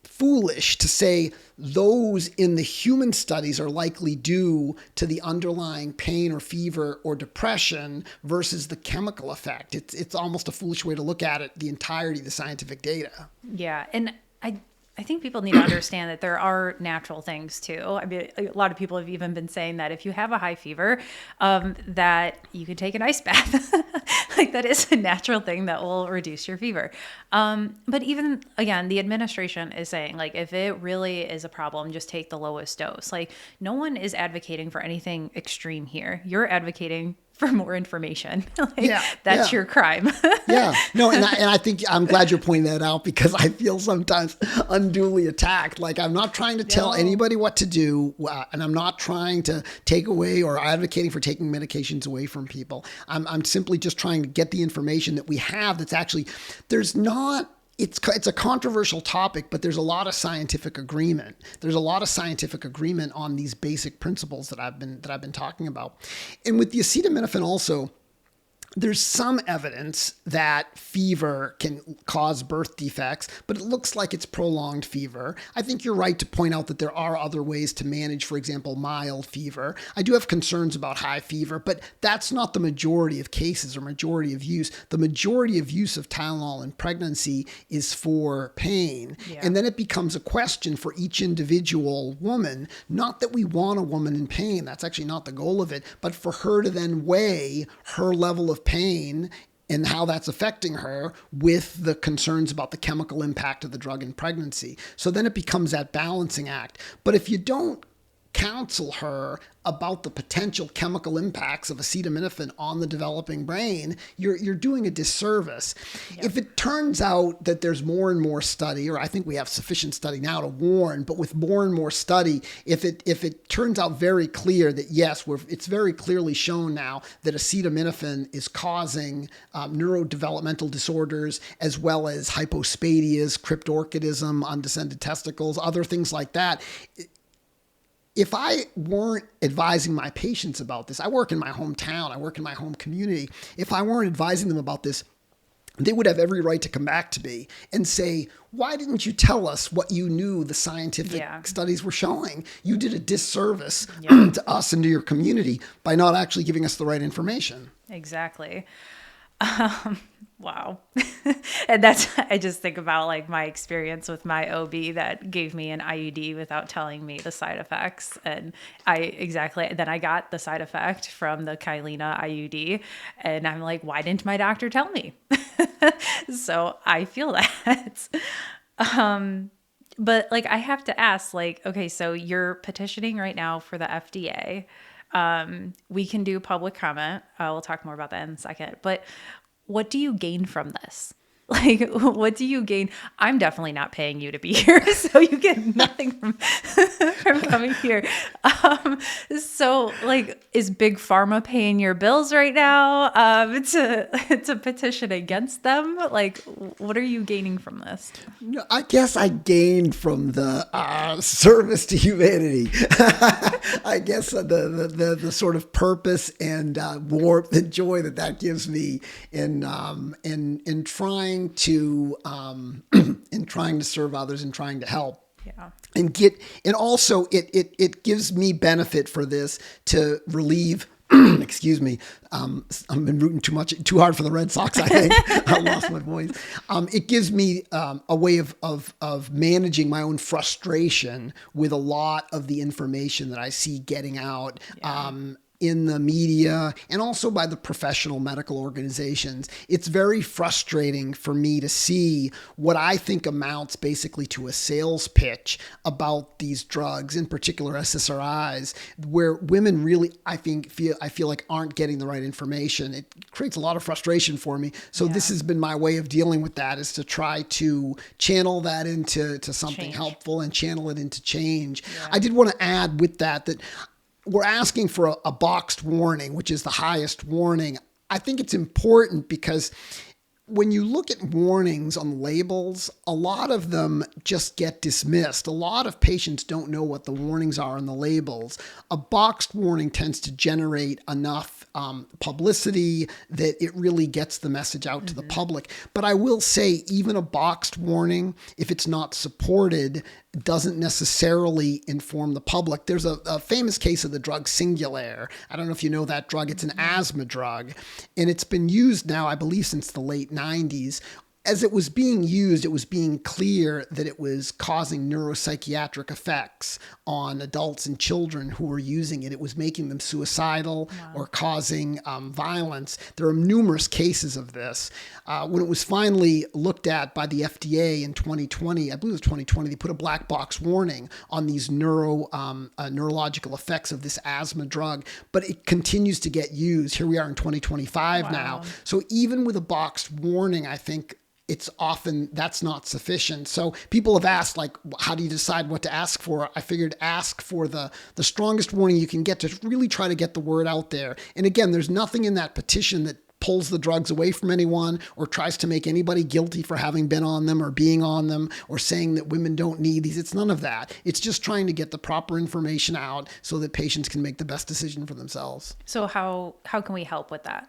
foolish to say those in the human studies are likely due to the underlying pain or fever or depression versus the chemical effect. It's almost a foolish way to look at it, the entirety of the scientific data. Yeah. And I think people need to understand that there are natural things too. I mean, a lot of people have even been saying that if you have a high fever, that you could take an ice bath. Like that is a natural thing that will reduce your fever. But even again, the administration is saying like, if it really is a problem, just take the lowest dose. Like no one is advocating for anything extreme here. You're advocating for more information. That's your crime. No, and I think I'm glad you're pointing that out because I feel sometimes unduly attacked. Like I'm not trying to tell anybody what to do, and I'm not trying to take away or advocating for taking medications away from people. I'm simply just trying to get the information that we have that's actually, it's a controversial topic, but there's a lot of scientific agreement. There's a lot of scientific agreement on these basic principles that I've been talking about. And with the acetaminophen also, there's some evidence that fever can cause birth defects, but it looks like it's prolonged fever. I think you're right to point out that there are other ways to manage, for example, mild fever. I do have concerns about high fever, but that's not the majority of cases or majority of use. The majority of use of Tylenol in pregnancy is for pain. And then it becomes a question for each individual woman, not that we want a woman in pain. That's actually not the goal of it, but for her to then weigh her level of pain and how that's affecting her with the concerns about the chemical impact of the drug in pregnancy. So then it becomes that balancing act. But if you don't counsel her about the potential chemical impacts of acetaminophen on the developing brain, you're doing a disservice. If it turns out that there's more and more study, or I think we have sufficient study now to warn, but with more and more study, if it turns out very clear that yes, it's very clearly shown now that acetaminophen is causing neurodevelopmental disorders as well as hypospadias, cryptorchidism, undescended testicles, other things like that. If I weren't advising my patients about this, I work in my hometown, I work in my home community. If I weren't advising them about this, they would have every right to come back to me and say, why didn't you tell us what you knew the scientific studies were showing? You did a disservice to us and to your community by not actually giving us the right information. Exactly. Wow. And I just think about like my experience with my OB that gave me an IUD without telling me the side effects. And then I got the side effect from the Kyleena IUD. And I'm like, why didn't my doctor tell me? So I feel that. But like, I have to ask, like, okay, so you're petitioning right now for the FDA. We can do public comment. We'll talk more about that in a second. But what do you gain from this? Like, what do you gain? I'm definitely not paying you to be here, so you get nothing from from coming here. So, like, is Big Pharma paying your bills right now to petition against them? Like, what are you gaining from this? No, I guess I gained from the service to humanity. I guess the sort of purpose and warmth and joy that gives me in trying to in trying to serve others and trying to help. Yeah. And also it gives me benefit for this to relieve excuse me. I've been rooting too hard for the Red Sox, I think. I lost my voice. It gives me a way of managing my own frustration with a lot of the information that I see getting out. Yeah. In the media and also by the professional medical organizations. It's very frustrating for me to see what I think amounts basically to a sales pitch about these drugs, in particular SSRIs, where women really, I feel like aren't getting the right information. It creates a lot of frustration for me. So This has been my way of dealing with that, is to try to channel that into something helpful and channel it into change. Yeah. I did want to add with that we're asking for a boxed warning, which is the highest warning. I think it's important because when you look at warnings on labels, a lot of them just get dismissed. A lot of patients don't know what the warnings are on the labels. A boxed warning tends to generate enough publicity that it really gets the message out to the public. But I will say, even a boxed warning, if it's not supported, doesn't necessarily inform the public. There's a famous case of the drug Singulair. I don't know if you know that drug. It's an asthma drug, and it's been used now, I believe, since the late 90s. As it was being used, it was being clear that it was causing neuropsychiatric effects on adults and children who were using it. It was making them suicidal or causing violence. There are numerous cases of this. When it was finally looked at by the FDA in 2020, I believe it was 2020, they put a black box warning on these neurological effects of this asthma drug, but it continues to get used. Here we are in 2025 now. So even with a boxed warning, I think it's often that's not sufficient. So people have asked, like, how do you decide what to ask for? I figured ask for the strongest warning you can get to really try to get the word out there. And again, there's nothing in that petition that pulls the drugs away from anyone or tries to make anybody guilty for having been on them or being on them or saying that women don't need these. It's none of that. It's just trying to get the proper information out so that patients can make the best decision for themselves. So how can we help with that?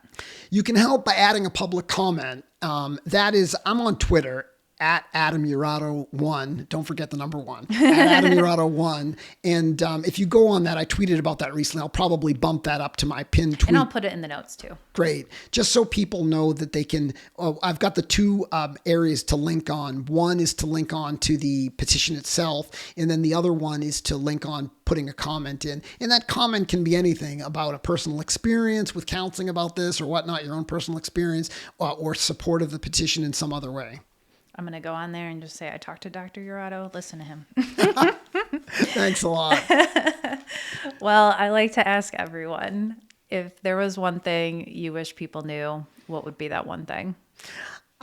You can help by adding a public comment. That is, I'm on Twitter at Adam Urato 1. Don't forget the number 1. At Adam Urato 1. And if you go on that, I tweeted about that recently. I'll probably bump that up to my pinned tweet. And I'll put it in the notes too. Great. Just so people know that they can, I've got the two areas to link on. One is to link on to the petition itself. And then the other one is to link on putting a comment in. And that comment can be anything about a personal experience with counseling about this or whatnot, your own personal experience, or support of the petition in some other way. I'm going to go on there and just say, I talked to Dr. Urato. Listen to him. Thanks a lot. Well, I like to ask everyone, if there was one thing you wish people knew, what would be that one thing?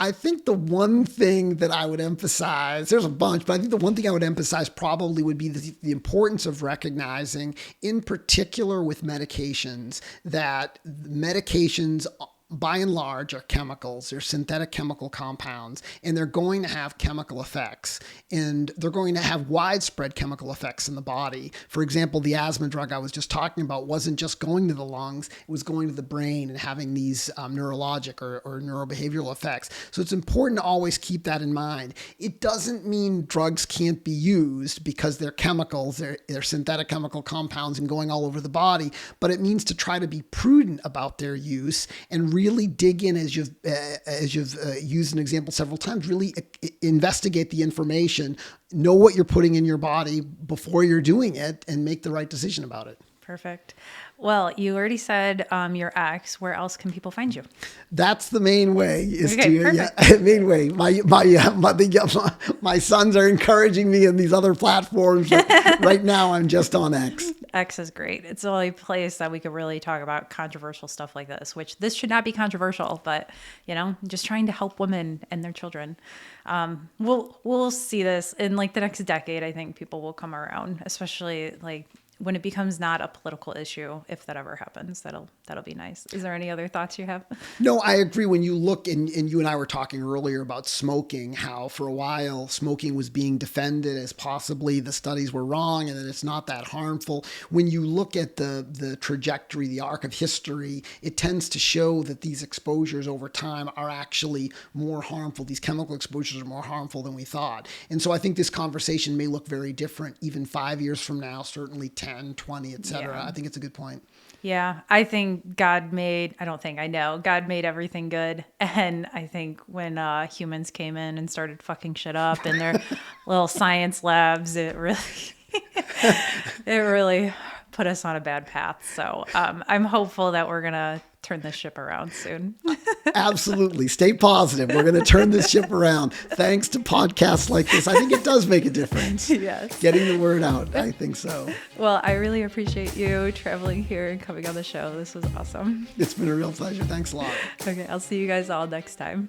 I think the one thing that I would emphasize, there's a bunch, but I think the one thing I would emphasize probably would be the importance of recognizing, in particular with medications, that medications by and large are chemicals. They're synthetic chemical compounds, and they're going to have chemical effects, and they're going to have widespread chemical effects in the body. For example, the asthma drug I was just talking about wasn't just going to the lungs, it was going to the brain and having these neurologic or neurobehavioral effects. So it's important to always keep that in mind. It doesn't mean drugs can't be used because they're chemicals, they're synthetic chemical compounds and going all over the body, but it means to try to be prudent about their use and really dig in, as you've used an example several times, really investigate the information, know what you're putting in your body before you're doing it, and make the right decision about it. Perfect. Well, you already said your ex. Where else can people find you? That's the main way Perfect. main way. My sons are encouraging me in these other platforms. But right now I'm just on X. X is great. It's the only place that we could really talk about controversial stuff like this, which this should not be controversial, but just trying to help women and their children. We'll see this in like the next decade. I think people will come around, especially like when it becomes not a political issue. If that ever happens, that'll be nice. Is there any other thoughts you have? No, I agree. When you look, and you and I were talking earlier about smoking, how for a while smoking was being defended as possibly the studies were wrong and that it's not that harmful. When you look at the trajectory, the arc of history, it tends to show that these exposures over time are actually more harmful. These chemical exposures are more harmful than we thought. And so I think this conversation may look very different even 5 years from now, certainly 10, 20, et cetera. Yeah. I think it's a good point. Yeah, I think God made everything good. And I think when humans came in and started fucking shit up in their little science labs, it really put us on a bad path. So I'm hopeful that we're going to turn this ship around soon. Absolutely. Stay positive. We're going to turn this ship around. Thanks to podcasts like this. I think it does make a difference. Yes. Getting the word out. I think so. Well, I really appreciate you traveling here and coming on the show. This was awesome. It's been a real pleasure. Thanks a lot. Okay, I'll see you guys all next time.